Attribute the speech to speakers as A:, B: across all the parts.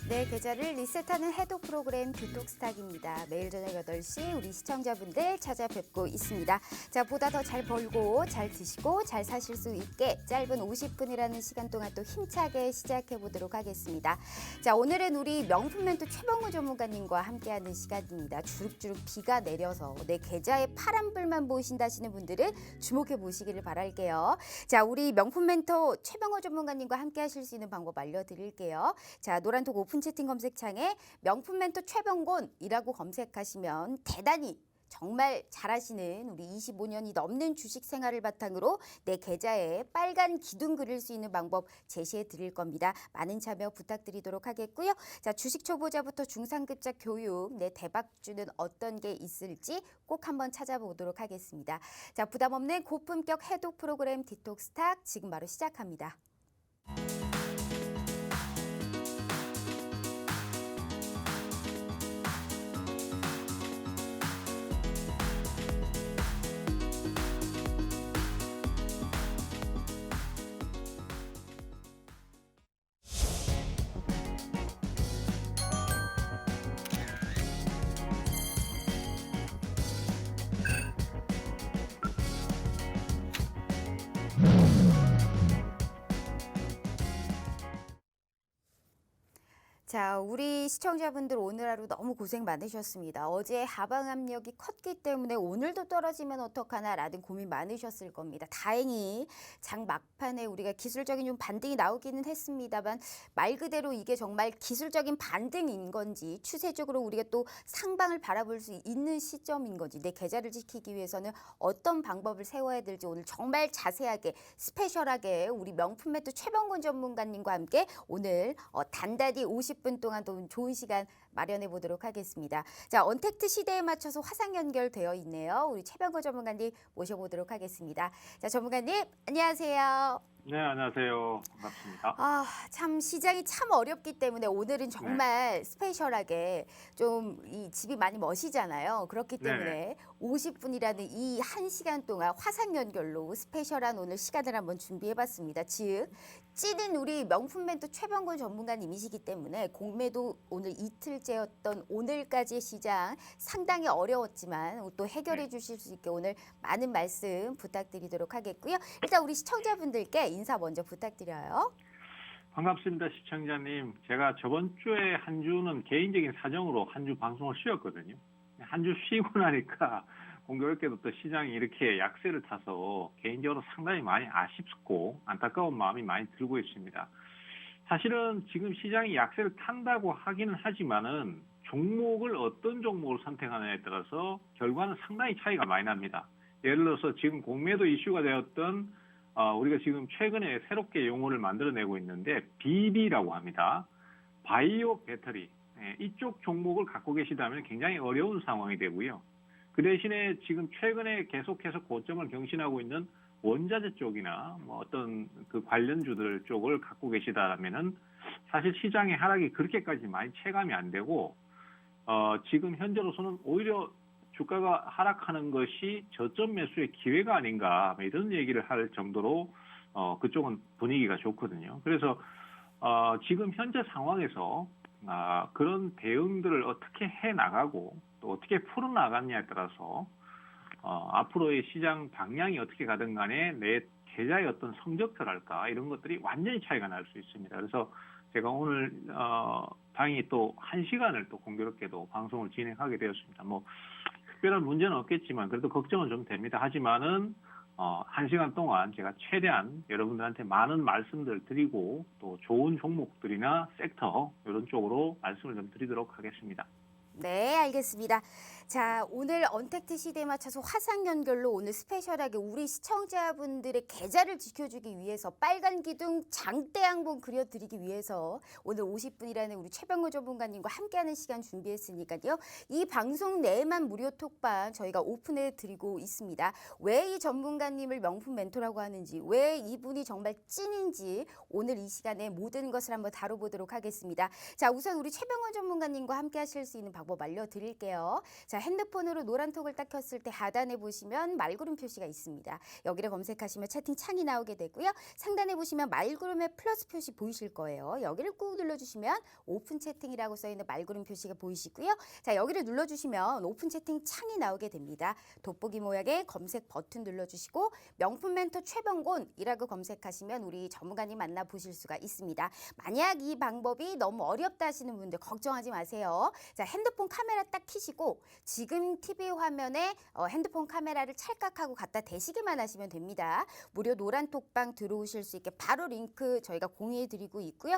A: 내 계좌를 리셋하는 해독 프로그램 디톡스탁입니다. 매일 저녁 8시 우리 시청자분들 찾아뵙고 있습니다. 자, 보다 더 잘 벌고 잘 드시고 잘 사실 수 있게 짧은 50분이라는 시간 동안 또 힘차게 시작해 보도록 하겠습니다. 자, 오늘은 우리 명품 멘토 최병우 전문가님과 함께하는 시간입니다. 주룩주룩 비가 내려서 내 계좌에 파란불만 보이신다 하시는 분들은 주목해 보시기를 바랄게요. 자, 우리 명품 멘토 최병우 전문가님과 함께 하실 수 있는 방법 알려드릴게요. 자, 노란톡 오픈 채팅 검색창에 명품 멘토 최병곤이라고 검색하시면 대단히 정말 잘하시는 우리 25년이 넘는 주식 생활을 바탕으로 내 계좌에 빨간 기둥 그릴 수 있는 방법 제시해 드릴 겁니다. 많은 참여 부탁드리도록 하겠고요. 자, 주식 초보자부터 중상급자 교육, 내 대박주는 어떤 게 있을지 꼭 한번 찾아보도록 하겠습니다. 자, 부담 없는 고품격 해독 프로그램 디톡스탁 지금 바로 시작합니다. 자, 우리 시청자분들 오늘 하루 너무 고생 많으셨습니다. 어제 하방 압력이 컸기 때문에 오늘도 떨어지면 어떡하나라는 고민 많으셨을 겁니다. 다행히 장 막판에 우리가 기술적인 좀 반등이 나오기는 했습니다만 말 그대로 이게 정말 기술적인 반등인 건지 추세적으로 우리가 또 상방을 바라볼 수 있는 시점인 건지 내 계좌를 지키기 위해서는 어떤 방법을 세워야 될지 오늘 정말 자세하게 스페셜하게 우리 명품 멘토 최병곤 전문가님과 함께 오늘 단단히 50분 동안 또 좋은 시간 마련해 보도록 하겠습니다. 자, 언택트 시대에 맞춰서 화상 연결되어 있네요. 우리 최병곤 전문가님 모셔보도록 하겠습니다. 자, 전문가님 안녕하세요.
B: 네, 안녕하세요. 반갑습니다.
A: 아, 참 시장이 참 어렵기 때문에 오늘은 정말 스페셜하게 좀 이 집이 많이 멋이잖아요. 그렇기 때문에 50분이라는 이 1시간 동안 화상 연결로 스페셜한 오늘 시간을 한번 준비해 봤습니다. 즉, 찌는 우리 명품 멘토 최병곤 전문가님이시기 때문에 공매도 오늘 이틀째였던 오늘까지의 시장 상당히 어려웠지만 또 해결해 주실 수 있게 오늘 많은 말씀 부탁드리도록 하겠고요. 일단 우리 시청자분들께 인사 먼저 부탁드려요.
B: 반갑습니다, 시청자님. 제가 저번 주에 한 주는 개인적인 사정으로 한 주 방송을 쉬었거든요. 한 주 쉬고 나니까 공교롭게도 또 시장이 이렇게 약세를 타서 개인적으로 상당히 많이 아쉽고 안타까운 마음이 많이 들고 있습니다. 사실은 지금 시장이 약세를 탄다고 하기는 하지만은 종목을 어떤 종목을 선택하느냐에 따라서 결과는 상당히 차이가 많이 납니다. 예를 들어서 지금 공매도 이슈가 되었던 우리가 지금 최근에 새롭게 용어를 만들어내고 있는데 BB라고 합니다. 바이오 배터리. 이쪽 종목을 갖고 계시다면 굉장히 어려운 상황이 되고요. 그 대신에 지금 최근에 계속해서 고점을 경신하고 있는 원자재 쪽이나 뭐 어떤 그 관련주들 쪽을 갖고 계시다면은 사실 시장의 하락이 그렇게까지 많이 체감이 안 되고 지금 현재로서는 오히려 주가가 하락하는 것이 저점 매수의 기회가 아닌가 이런 얘기를 할 정도로 그쪽은 분위기가 좋거든요. 그래서 지금 현재 상황에서 그런 대응들을 어떻게 해 나가고 또 어떻게 풀어 나갔냐에 따라서 앞으로의 시장 방향이 어떻게 가든 간에 내 계좌의 어떤 성적표랄까 이런 것들이 완전히 차이가 날 수 있습니다. 그래서 제가 오늘 당연히 또 1시간을 또 공교롭게도 방송을 진행하게 되었습니다. 뭐 특별한 문제는 없겠지만 그래도 걱정은 좀 됩니다. 하지만은 1시간 동안 제가 최대한 여러분들한테 많은 말씀들 드리고 또 좋은 종목들이나 섹터 이런 쪽으로 말씀을 좀 드리도록 하겠습니다.
A: 네, 알겠습니다. 자, 오늘 언택트 시대에 맞춰서 화상 연결로 오늘 스페셜하게 우리 시청자분들의 계좌를 지켜주기 위해서 빨간 기둥 장대 한번 그려드리기 위해서 오늘 50분이라는 우리 최병우 전문가님과 함께하는 시간 준비했으니까요. 이 방송 내에만 무료 톡방 저희가 오픈해 드리고 있습니다. 왜 이 전문가님을 명품 멘토라고 하는지, 왜 이분이 정말 찐인지 오늘 이 시간에 모든 것을 한번 다뤄보도록 하겠습니다. 자, 우선 우리 최병우 전문가님과 함께 하실 수 있는 방법 알려드릴게요. 자, 자, 핸드폰으로 노란톡을 딱 켰을 때 하단에 보시면 말구름 표시가 있습니다. 여기를 검색하시면 채팅창이 나오게 되고요. 상단에 보시면 말구름의 플러스 표시 보이실 거예요. 여기를 꾹 눌러주시면 오픈 채팅이라고 써있는 말구름 표시가 보이시고요. 자, 여기를 눌러주시면 오픈 채팅 창이 나오게 됩니다. 돋보기 모양의 검색 버튼 눌러주시고 명품 멘토 최병곤이라고 검색하시면 우리 전문가님 만나보실 수가 있습니다. 만약 이 방법이 너무 어렵다 하시는 분들 걱정하지 마세요. 자, 핸드폰 카메라 딱 켜시고 지금 TV 화면에 핸드폰 카메라를 찰칵하고 갖다 대시기만 하시면 됩니다. 무료 노란 톡방 들어오실 수 있게 바로 링크 저희가 공유해 드리고 있고요.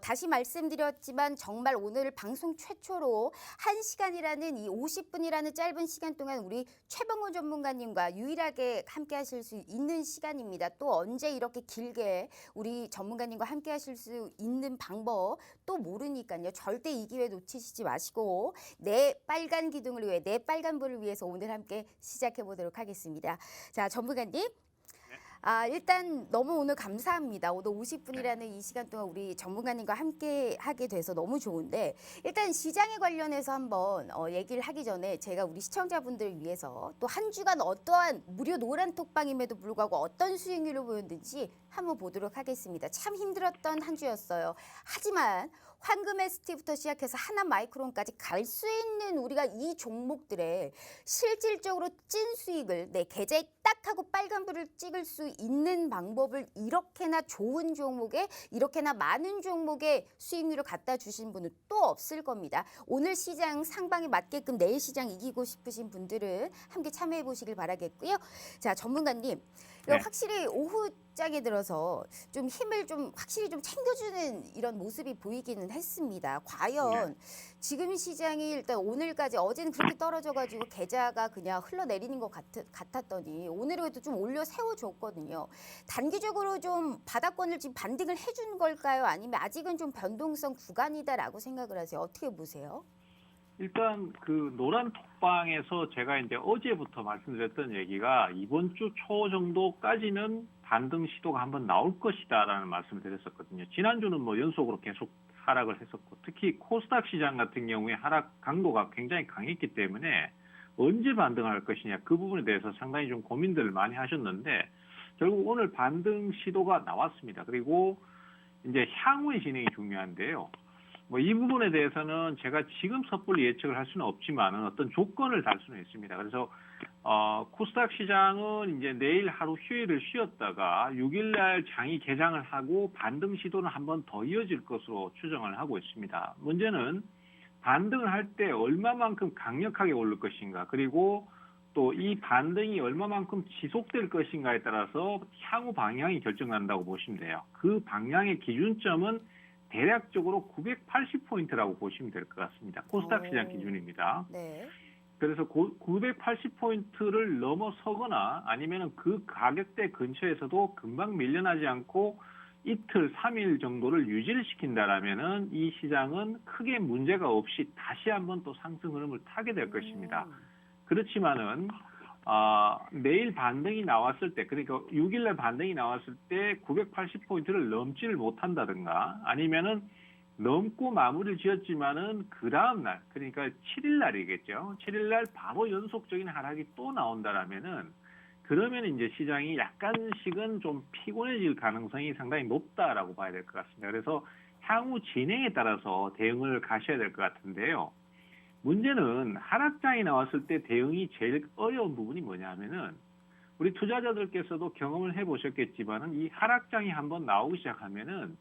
A: 다시 말씀드렸지만 정말 오늘 방송 최초로 1시간이라는 이 50분이라는 짧은 시간 동안 우리 최병곤 전문가님과 유일하게 함께 하실 수 있는 시간입니다. 또 언제 이렇게 길게 우리 전문가님과 함께 하실 수 있는 방법 또 모르니까요. 절대 이 기회 놓치시지 마시고 내 빨간 기둥을 위해 내 빨간불을 위해서 오늘 함께 시작해 보도록 하겠습니다. 자, 전문가님. 일단 너무 오늘 감사합니다. 오늘 50분이라는 이 시간 동안 우리 전문가님과 함께 하게 돼서 너무 좋은데 일단 시장에 관련해서 한번 얘기를 하기 전에 제가 우리 시청자분들을 위해서 또 한 주간 어떠한 무료 노란 톡방임에도 불구하고 어떤 수익률을 보였는지 한번 보도록 하겠습니다. 참 힘들었던 한 주였어요. 하지만 황금 ST부터 시작해서 하나 마이크론까지 갈 수 있는 우리가 이 종목들의 실질적으로 찐 수익을 내 계좌에 딱 하고 빨간불을 찍을 수 있는 방법을 이렇게나 좋은 종목에 이렇게나 많은 종목에 수익률을 갖다 주신 분은 또 없을 겁니다. 오늘 시장 상방에 맞게끔 내일 시장 이기고 싶으신 분들은 함께 참여해 보시길 바라겠고요. 자, 전문가님.
B: 네.
A: 확실히 오후장에 들어서 좀 힘을 좀 확실히 좀 챙겨주는 이런 모습이 보이기는 했습니다. 과연 지금 시장이 일단 오늘까지 어제는 그렇게 떨어져가지고 계좌가 그냥 흘러내리는 것 같았더니 오늘은 그래도 좀 올려 세워줬거든요. 단기적으로 좀 바닥권을 지금 반등을 해준 걸까요? 아니면 아직은 좀 변동성 구간이다라고 생각을 하세요? 어떻게 보세요?
B: 일단 그 노란 톡방에서 제가 이제 어제부터 말씀드렸던 얘기가 이번 주 초 정도까지는 반등 시도가 한번 나올 것이다라는 말씀을 드렸었거든요. 지난주는 뭐 연속으로 계속 하락을 했었고 특히 코스닥 시장 같은 경우에 하락 강도가 굉장히 강했기 때문에 언제 반등할 것이냐 그 부분에 대해서 상당히 좀 고민들을 많이 하셨는데 결국 오늘 반등 시도가 나왔습니다. 그리고 이제 향후의 진행이 중요한데요. 뭐 이 부분에 대해서는 제가 지금 섣불리 예측을 할 수는 없지만 어떤 조건을 달 수는 있습니다. 그래서 코스닥 시장은 이제 내일 하루 휴일을 쉬었다가 6일날 장이 개장을 하고 반등 시도는 한 번 더 이어질 것으로 추정을 하고 있습니다. 문제는 반등을 할 때 얼마만큼 강력하게 오를 것인가 그리고 또 이 반등이 얼마만큼 지속될 것인가에 따라서 향후 방향이 결정난다고 보시면 돼요. 그 방향의 기준점은 대략적으로 980포인트라고 보시면 될 것 같습니다. 코스닥 시장 기준입니다.
A: 네.
B: 그래서 980포인트를 넘어서거나 아니면 그 가격대 근처에서도 금방 밀려나지 않고 이틀, 3일 정도를 유지를 시킨다라면은 이 시장은 크게 문제가 없이 다시 한번 또 상승 흐름을 타게 될 것입니다. 그렇지만은 내일 반등이 나왔을 때, 그러니까 6일날 반등이 나왔을 때 980포인트를 넘지를 못한다든가 아니면은 넘고 마무리를 지었지만은 그 다음날, 그러니까 7일날이겠죠. 7일날 바로 연속적인 하락이 또 나온다라면은 그러면 이제 시장이 약간씩은 좀 피곤해질 가능성이 상당히 높다라고 봐야 될 것 같습니다. 그래서 향후 진행에 따라서 대응을 가셔야 될 것 같은데요. 문제는 하락장이 나왔을 때 대응이 제일 어려운 부분이 뭐냐 하면은 우리 투자자들께서도 경험을 해보셨겠지만은 이 하락장이 한번 나오기 시작하면은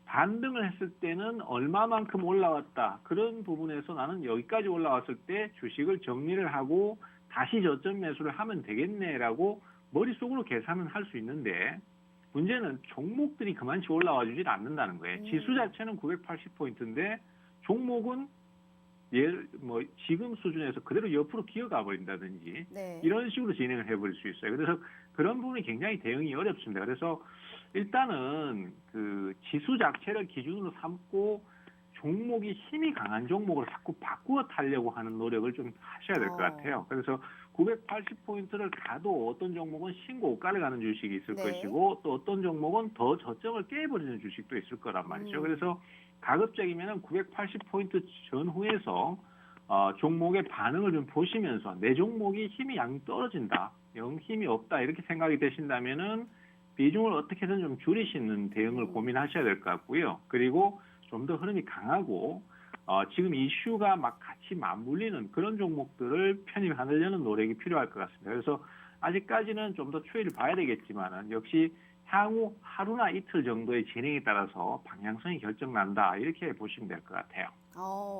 B: 반등을 했을 때는 얼마만큼 올라왔다. 그런 부분에서 나는 여기까지 올라왔을 때 주식을 정리를 하고 다시 저점 매수를 하면 되겠네라고 머릿속으로 계산은 할 수 있는데 문제는 종목들이 그만치 올라와 주질 않는다는 거예요. 지수 자체는 980포인트인데 종목은 뭐 지금 수준에서 그대로 옆으로 기어가 버린다든지 이런 식으로 진행을 해버릴 수 있어요. 그래서 그런 부분이 굉장히 대응이 어렵습니다. 그래서 일단은 그 지수 자체를 기준으로 삼고 종목이 힘이 강한 종목을 자꾸 바꾸어 타려고 하는 노력을 좀 하셔야 될 것 같아요. 그래서 980포인트를 가도 어떤 종목은 신고가를 가는 주식이 있을 것이고 또 어떤 종목은 더 저점을 깨버리는 주식도 있을 거란 말이죠. 그래서 가급적이면 980포인트 전후에서 종목의 반응을 좀 보시면서 내 종목이 힘이 양 떨어진다, 영 힘이 없다 이렇게 생각이 되신다면은 비중을 어떻게든 좀 줄이시는 대응을 고민하셔야 될 것 같고요. 그리고 좀 더 흐름이 강하고 지금 이슈가 막 같이 맞물리는 그런 종목들을 편입하려는 노력이 필요할 것 같습니다. 그래서 아직까지는 좀 더 추이를 봐야 되겠지만은 역시 향후 하루나 이틀 정도의 진행에 따라서 방향성이 결정난다 이렇게 보시면 될 것 같아요.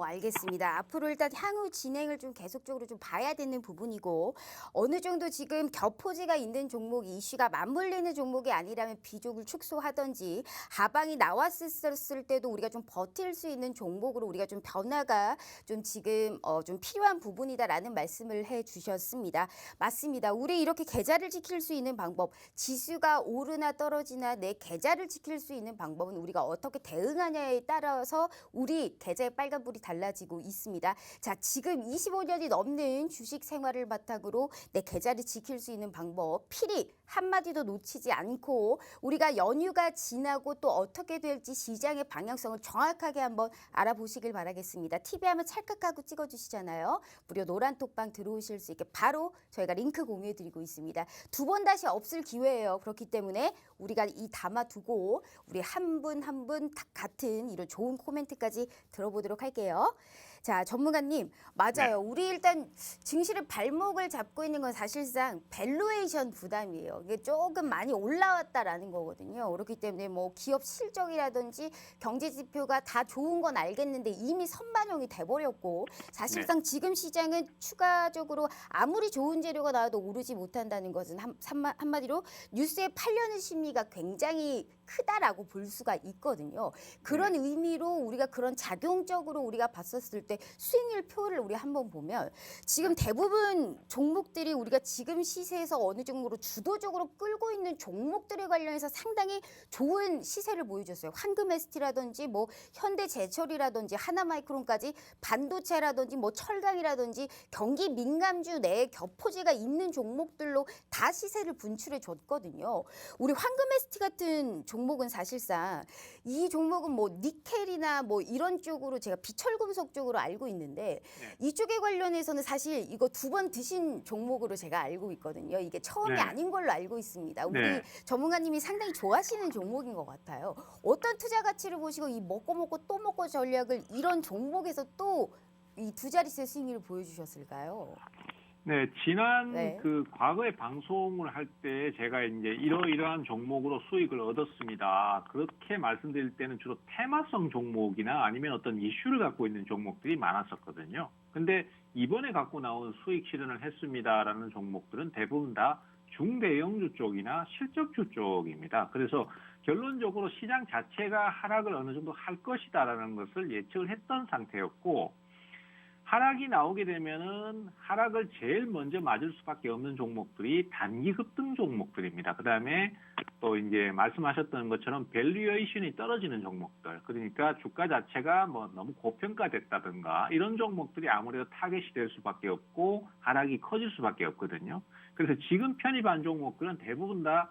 A: 알겠습니다. 앞으로 일단 향후 진행을 좀 계속적으로 좀 봐야 되는 부분이고 어느 정도 지금 겹포지가 있는 종목 이슈가 맞물리는 종목이 아니라면 비중을 축소하든지 하방이 나왔을 때도 우리가 좀 버틸 수 있는 종목으로 우리가 좀 변화가 좀 지금 좀 필요한 부분이다라는 말씀을 해주셨습니다. 맞습니다. 우리 이렇게 계좌를 지킬 수 있는 방법, 지수가 오르나 떨어지나 내 계좌를 지킬 수 있는 방법은 우리가 어떻게 대응하냐에 따라서 우리 계좌의 빨간불이 달라지고 있습니다. 자, 지금 25년이 넘는 주식 생활을 바탕으로 내 계좌를 지킬 수 있는 방법 필히 한마디도 놓치지 않고 우리가 연휴가 지나고 또 어떻게 될지 시장의 방향성을 정확하게 한번 알아보시길 바라겠습니다. TV 하면 찰칵하고 찍어주시잖아요. 무료 노란톡방 들어오실 수 있게 바로 저희가 링크 공유해드리고 있습니다. 두 번 다시 없을 기회예요. 그렇기 때문에 우리가 이 담아두고 우리 한 분 한 분 같은 이런 좋은 코멘트까지 들어보도록 할게요. 자, 전문가님, 맞아요. 우리 일단 증시를 발목을 잡고 있는 건 사실상 밸류에이션 부담이에요. 이게 조금 많이 올라왔다라는 거거든요. 그렇기 때문에 뭐 기업 실적이라든지 경제 지표가 다 좋은 건 알겠는데 이미 선반영이 돼버렸고 사실상 지금 시장은 추가적으로 아무리 좋은 재료가 나와도 오르지 못한다는 것은 한마디로 뉴스에 팔려는 심리가 굉장히 크다라고 볼 수가 있거든요. 그런 의미로 우리가 그런 작용적으로 우리가 봤었을 때 수익률 표를 우리 한번 보면 지금 대부분 종목들이 우리가 지금 시세에서 어느 정도로 주도적으로 끌고 있는 종목들에 관련해서 상당히 좋은 시세를 보여줬어요. 황금 ST라든지 뭐 현대제철이라든지 하나마이크론까지 반도체라든지 뭐 철강이라든지 경기 민감주 내에 겹포지가 있는 종목들로 다 시세를 분출해 줬거든요. 우리 황금 ST 같은 종목은 사실상 이 종목은 뭐 니켈이나 뭐 이런 쪽으로 제가 비철금속 쪽으로 알고 있는데 이쪽에 관련해서는 사실 이거 두 번 드신 종목으로 제가 알고 있거든요. 이게 처음이 아닌 걸로 알고 있습니다. 우리 전문가님이 상당히 좋아하시는 종목인 것 같아요. 어떤 투자 가치를 보시고 이 먹고 또 먹고 전략을 이런 종목에서 또 이 두 자릿수 수익률을 보여주셨을까요?
B: 네, 지난 그 과거에 방송을 할 때 제가 이제 이러이러한 종목으로 수익을 얻었습니다. 그렇게 말씀드릴 때는 주로 테마성 종목이나 아니면 어떤 이슈를 갖고 있는 종목들이 많았었거든요. 근데 이번에 갖고 나온 수익 실현을 했습니다라는 종목들은 대부분 다 중대형주 쪽이나 실적주 쪽입니다. 그래서 결론적으로 시장 자체가 하락을 어느 정도 할 것이다라는 것을 예측을 했던 상태였고 하락이 나오게 되면은 하락을 제일 먼저 맞을 수밖에 없는 종목들이 단기 급등 종목들입니다. 그다음에 또 이제 말씀하셨던 것처럼 밸류에이션이 떨어지는 종목들. 그러니까 주가 자체가 뭐 너무 고평가됐다든가 이런 종목들이 아무래도 타겟이 될 수밖에 없고 하락이 커질 수밖에 없거든요. 그래서 지금 편입한 종목들은 대부분 다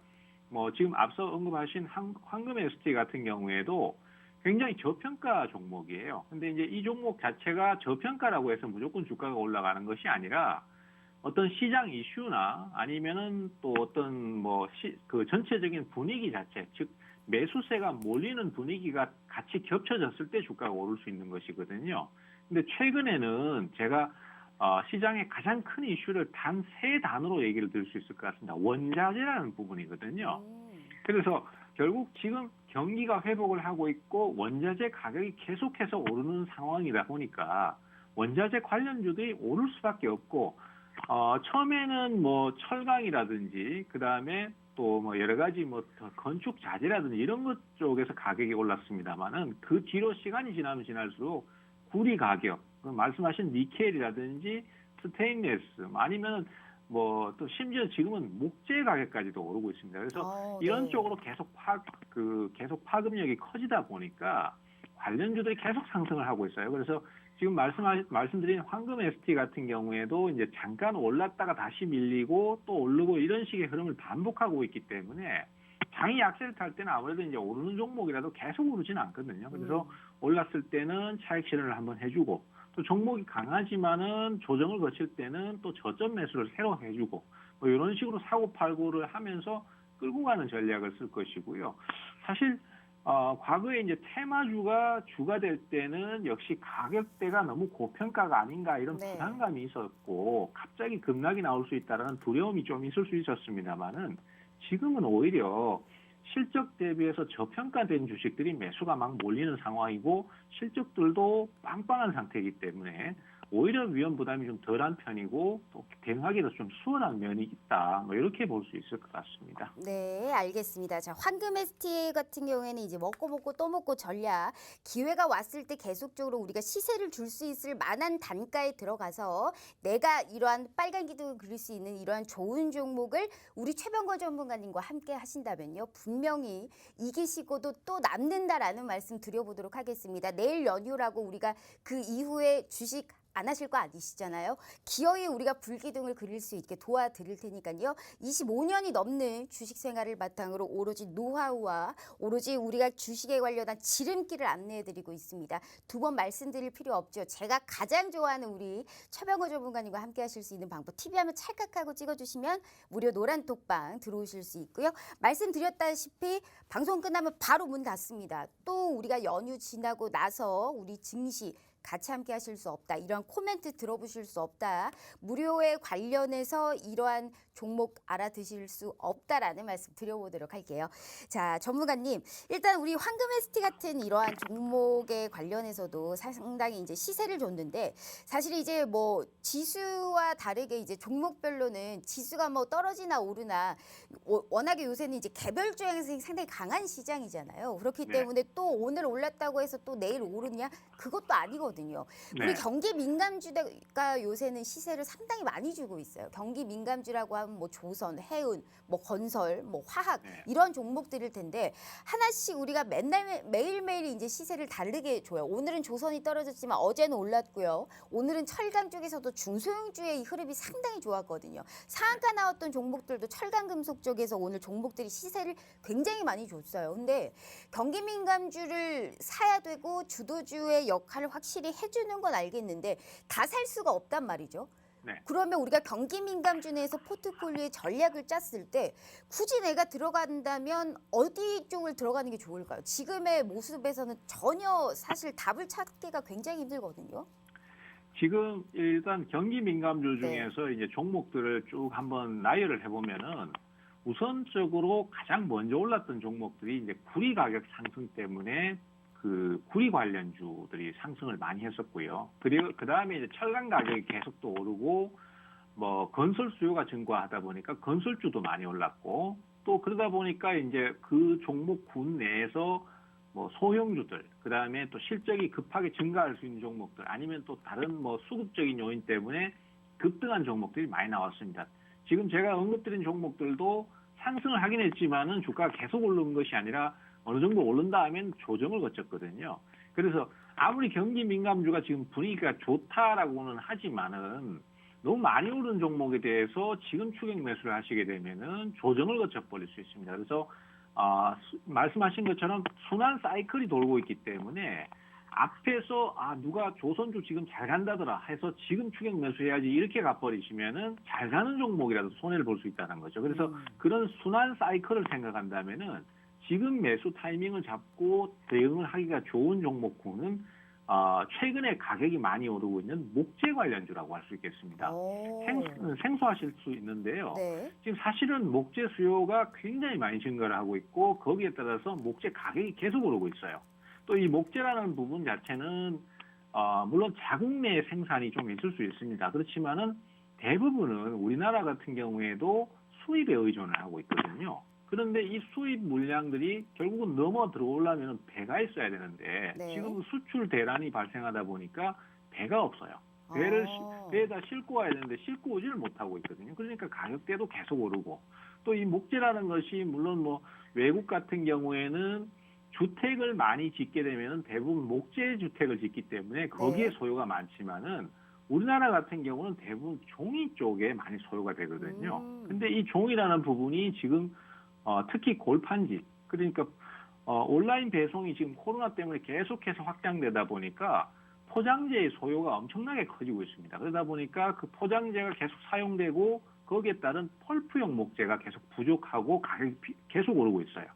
B: 뭐 지금 앞서 언급하신 황금 ST 같은 경우에도 굉장히 저평가 종목이에요. 근데 이제 이 종목 자체가 저평가라고 해서 무조건 주가가 올라가는 것이 아니라 어떤 시장 이슈나 아니면은 또 어떤 그 전체적인 분위기 자체, 즉 매수세가 몰리는 분위기가 같이 겹쳐졌을 때 주가가 오를 수 있는 것이거든요. 근데 최근에는 제가 시장의 가장 큰 이슈를 단 세 단어로 얘기를 드릴 수 있을 것 같습니다. 원자재라는 부분이거든요. 그래서 결국 지금 경기가 회복을 하고 있고 원자재 가격이 계속해서 오르는 상황이다 보니까 원자재 관련주들이 오를 수밖에 없고 처음에는 뭐 철강이라든지 그다음에 또 뭐 여러 가지 뭐 건축 자재라든지 이런 것 쪽에서 가격이 올랐습니다만은 그 뒤로 시간이 지나면 지날수록 구리 가격, 말씀하신 니켈이라든지 스테인레스 아니면 뭐 또 심지어 지금은 목재 가격까지도 오르고 있습니다. 그래서 이런 쪽으로 계속 파급력이 커지다 보니까 관련주들이 계속 상승을 하고 있어요. 그래서 지금 말씀드린 황금 ST 같은 경우에도 이제 잠깐 올랐다가 다시 밀리고 또 오르고 이런 식의 흐름을 반복하고 있기 때문에 장이 약세를 탈 때는 아무래도 이제 오르는 종목이라도 계속 오르지는 않거든요. 그래서 올랐을 때는 차익 실현을 한번 해주고 또 종목이 강하지만은 조정을 거칠 때는 또 저점 매수를 새로 해주고 뭐 이런 식으로 사고 팔고를 하면서 끌고 가는 전략을 쓸 것이고요. 사실 과거에 이제 테마주가 주가 될 때는 역시 가격대가 너무 고평가가 아닌가 이런
A: 네.
B: 부담감이 있었고 갑자기 급락이 나올 수 있다는 두려움이 좀 있을 수 있었습니다만은 지금은 오히려 실적 대비해서 저평가된 주식들이 매수가 막 몰리는 상황이고 실적들도 빵빵한 상태이기 때문에 오히려 위험 부담이 좀 덜한 편이고 또 대응하기도 좀 수월한 면이 있다. 뭐 이렇게 볼 수 있을 것 같습니다.
A: 네, 알겠습니다. 자, 황금 STA 같은 경우에는 이제 먹고 또 먹고 전략, 기회가 왔을 때 계속적으로 우리가 시세를 줄 수 있을 만한 단가에 들어가서 내가 이러한 빨간 기둥을 그릴 수 있는 이러한 좋은 종목을 우리 최병거 전문가님과 함께 하신다면요, 분명히 이기시고도 또 남는다라는 말씀 드려보도록 하겠습니다. 내일 연휴라고 우리가 그 이후에 주식 안 하실 거 아니시잖아요. 기어이 우리가 불기둥을 그릴 수 있게 도와드릴 테니까요. 25년이 넘는 주식 생활을 바탕으로 오로지 노하우와 오로지 우리가 주식에 관련한 지름길을 안내해드리고 있습니다. 두 번 말씀드릴 필요 없죠. 제가 가장 좋아하는 우리 최병호 전문가님과 함께 하실 수 있는 방법 TV 한번 찰칵하고 찍어주시면 무료 노란 톡방 들어오실 수 있고요. 말씀드렸다시피 방송 끝나면 바로 문 닫습니다. 또 우리가 연휴 지나고 나서 우리 증시 같이 함께 하실 수 없다. 이러한 코멘트 들어보실 수 없다. 무료에 관련해서 이러한 종목 알아드실 수 없다라는 말씀 드려보도록 할게요. 자, 전문가님, 일단 우리 황금 ST 같은 이러한 종목에 관련해서도 상당히 이제 시세를 줬는데 사실 이제 뭐 지수와 다르게 이제 종목별로는 지수가 뭐 떨어지나 오르나 워낙에 요새는 이제 개별 주행이 상당히 강한 시장이잖아요. 그렇기
B: 네.
A: 때문에 또 오늘 올랐다고 해서 또 내일 오르냐? 그것도 아니거든요.
B: 네.
A: 우리 경기 민감주가 요새는 시세를 상당히 많이 주고 있어요. 경기 민감주라고 하면 뭐 조선, 해운, 뭐 건설, 뭐 화학
B: 네.
A: 이런 종목들일 텐데 하나씩 우리가 맨날 매일매일 이제 시세를 다르게 줘요. 오늘은 조선이 떨어졌지만 어제는 올랐고요. 오늘은 철강 쪽에서도 중소형주의 흐름이 상당히 좋았거든요. 상한가 나왔던 종목들도 철강 금속 쪽에서 오늘 종목들이 시세를 굉장히 많이 줬어요. 근데 경기 민감주를 사야 되고 주도주의 역할을 확실히 해주는 건 알겠는데 다 살 수가 없단 말이죠.
B: 네.
A: 그러면 우리가 경기 민감주 내에서 포트폴리오의 전략을 짰을 때 굳이 내가 들어간다면 어디 쪽을 들어가는 게 좋을까요? 지금의 모습에서는 전혀 사실 답을 찾기가 굉장히 힘들거든요.
B: 지금 일단 경기 민감주
A: 네.
B: 중에서 이제 종목들을 쭉 한번 나열을 해보면은 우선적으로 가장 먼저 올랐던 종목들이 이제 구리 가격 상승 때문에 그 구리 관련주들이 상승을 많이 했었고요. 그리고 그 다음에 이제 철강 가격이 계속 또 오르고 뭐 건설 수요가 증가하다 보니까 건설주도 많이 올랐고 또 그러다 보니까 이제 그 종목군 내에서 뭐 소형주들, 그 다음에 또 실적이 급하게 증가할 수 있는 종목들, 아니면 또 다른 뭐 수급적인 요인 때문에 급등한 종목들이 많이 나왔습니다. 지금 제가 언급드린 종목들도 상승을 하긴 했지만은 주가가 계속 오르는 것이 아니라 어느 정도 오른 다음엔 조정을 거쳤거든요. 그래서 아무리 경기 민감주가 지금 분위기가 좋다라고는 하지만은 너무 많이 오른 종목에 대해서 지금 추격 매수를 하시게 되면은 조정을 거쳐버릴 수 있습니다. 그래서 말씀하신 것처럼 순환 사이클이 돌고 있기 때문에 앞에서 누가 조선주 지금 잘 간다더라 해서 지금 추격 매수해야지 이렇게 가버리시면은 잘 가는 종목이라도 손해를 볼 수 있다는 거죠. 그래서 그런 순환 사이클을 생각한다면은 지금 매수 타이밍을 잡고 대응을 하기가 좋은 종목군은 최근에 가격이 많이 오르고 있는 목재 관련주라고 할 수 있겠습니다. 생소하실 수 있는데요.
A: 네.
B: 지금 사실은 목재 수요가 굉장히 많이 증가를 하고 있고 거기에 따라서 목재 가격이 계속 오르고 있어요. 또 이 목재라는 부분 자체는 물론 자국 내 생산이 좀 있을 수 있습니다. 그렇지만은 대부분은 우리나라 같은 경우에도 수입에 의존을 하고 있거든요. 그런데 이 수입 물량들이 결국은 넘어 들어오려면 배가 있어야 되는데
A: 네.
B: 지금 수출 대란이 발생하다 보니까 배가 없어요. 배에다 싣고 와야 되는데 싣고 오지를 못하고 있거든요. 그러니까 가격대도 계속 오르고 또 이 목재라는 것이 물론 뭐 외국 같은 경우에는 주택을 많이 짓게 되면 대부분 목재 주택을 짓기 때문에 거기에
A: 네.
B: 소요가 많지만은 우리나라 같은 경우는 대부분 종이 쪽에 많이 소요가 되거든요. 근데 이 종이라는 부분이 지금 특히 골판지 그러니까 온라인 배송이 지금 코로나 때문에 계속해서 확장되다 보니까 포장재의 소요가 엄청나게 커지고 있습니다. 그러다 보니까 그 포장재가 계속 사용되고 거기에 따른 펄프용 목재가 계속 부족하고 가격이 계속 오르고 있어요.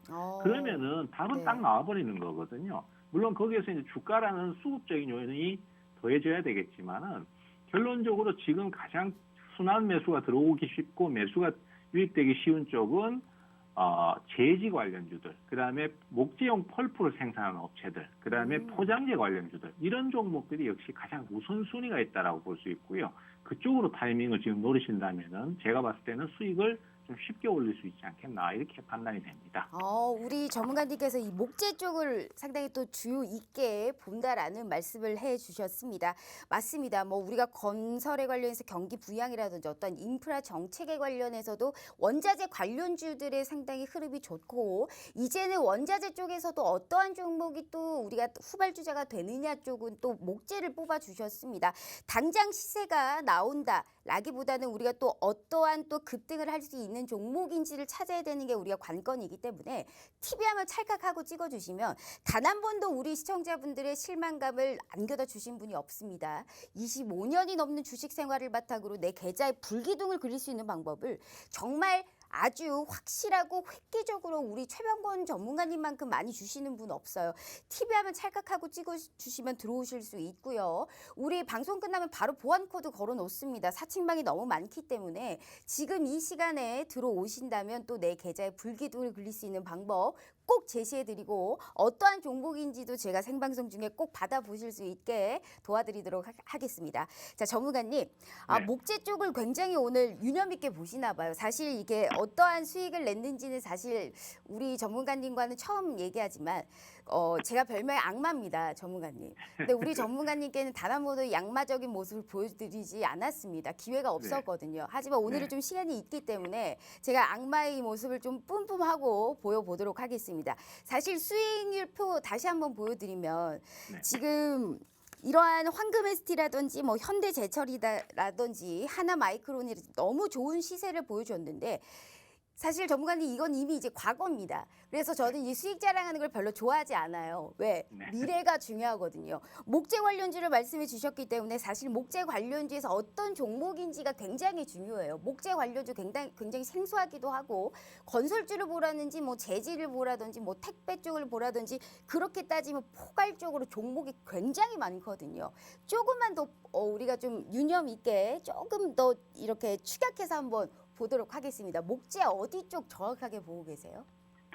B: 그러면은 답은
A: 네.
B: 딱 나와버리는 거거든요. 물론 거기에서 이제 주가라는 수급적인 요인이 더해져야 되겠지만은 결론적으로 지금 가장 순환 매수가 들어오기 쉽고 매수가 유입되기 쉬운 쪽은 제지 관련주들, 그다음에 목재용 펄프를 생산하는 업체들, 그다음에 포장재 관련주들 이런 종목들이 역시 가장 우선순위가 있다라고 볼 수 있고요. 그쪽으로 타이밍을 지금 노리신다면은 제가 봤을 때는 수익을 좀 쉽게 올릴 수 있지 않겠나 이렇게 판단이 됩니다.
A: 우리 전문가님께서 이 목재 쪽을 상당히 또 주요 있게 본다라는 말씀을 해주셨습니다. 맞습니다. 뭐 우리가 건설에 관련해서 경기 부양이라든지 어떤 인프라 정책에 관련해서도 원자재 관련주들의 상당히 흐름이 좋고 이제는 원자재 쪽에서도 어떠한 종목이 또 우리가 후발주자가 되느냐 쪽은 또 목재를 뽑아주셨습니다. 당장 시세가 나온다라기보다는 우리가 또 어떠한 또 급등을 할 수 있는 종목인지를 찾아야 되는 게 우리가 관건이기 때문에 TV 한번 찰칵하고 찍어주시면 단 한 번도 우리 시청자분들의 실망감을 안겨다 주신 분이 없습니다. 25년이 넘는 주식 생활을 바탕으로 내 계좌에 불기둥을 그릴 수 있는 방법을 정말 아주 확실하고 획기적으로 우리 최병건 전문가님만큼 많이 주시는 분 없어요. TV 하면 찰칵하고 찍어주시면 들어오실 수 있고요. 우리 방송 끝나면 바로 보안 코드 걸어 놓습니다. 사칭방이 너무 많기 때문에 지금 이 시간에 들어오신다면 또 내 계좌에 불기둥을 그릴 수 있는 방법 꼭 제시해드리고 어떠한 종목인지도 제가 생방송 중에 꼭 받아보실 수 있게 도와드리도록 하겠습니다. 자, 전문가님,
B: 네.
A: 목재 쪽을 굉장히 오늘 유념 있게 보시나 봐요. 사실 이게 어떠한 수익을 냈는지는 사실 우리 전문가님과는 처음 얘기하지만 제가 별명이 악마입니다, 전문가님. 근데 우리 전문가님께는 단 한 번도 양마적인 모습을 보여드리지 않았습니다. 기회가 없었거든요. 하지만 오늘은
B: 네.
A: 좀 시간이 있기 때문에 제가 악마의 모습을 좀 뿜뿜하고 보여보도록 하겠습니다. 사실 수익률표 다시 한번 보여드리면
B: 네.
A: 지금 이러한 황금ST라든지 뭐 현대제철이라든지 하나마이크론이 너무 좋은 시세를 보여줬는데 사실 전문가님 이건 이미 이제 과거입니다. 그래서 저는 이 수익 자랑하는 걸 별로 좋아하지 않아요. 왜?
B: 네.
A: 미래가 중요하거든요. 목재 관련주를 말씀해 주셨기 때문에 사실 목재 관련주에서 어떤 종목인지가 굉장히 중요해요. 목재 관련주 굉장히 생소하기도 하고 건설주를 보라든지 뭐 재질을 보라든지 뭐 택배 쪽을 보라든지 그렇게 따지면 포괄적으로 종목이 굉장히 많거든요. 조금만 더 우리가 좀 유념 있게 조금 더 이렇게 축약해서 한번 보도록 하겠습니다. 목재 어디 쪽 정확하게 보고 계세요?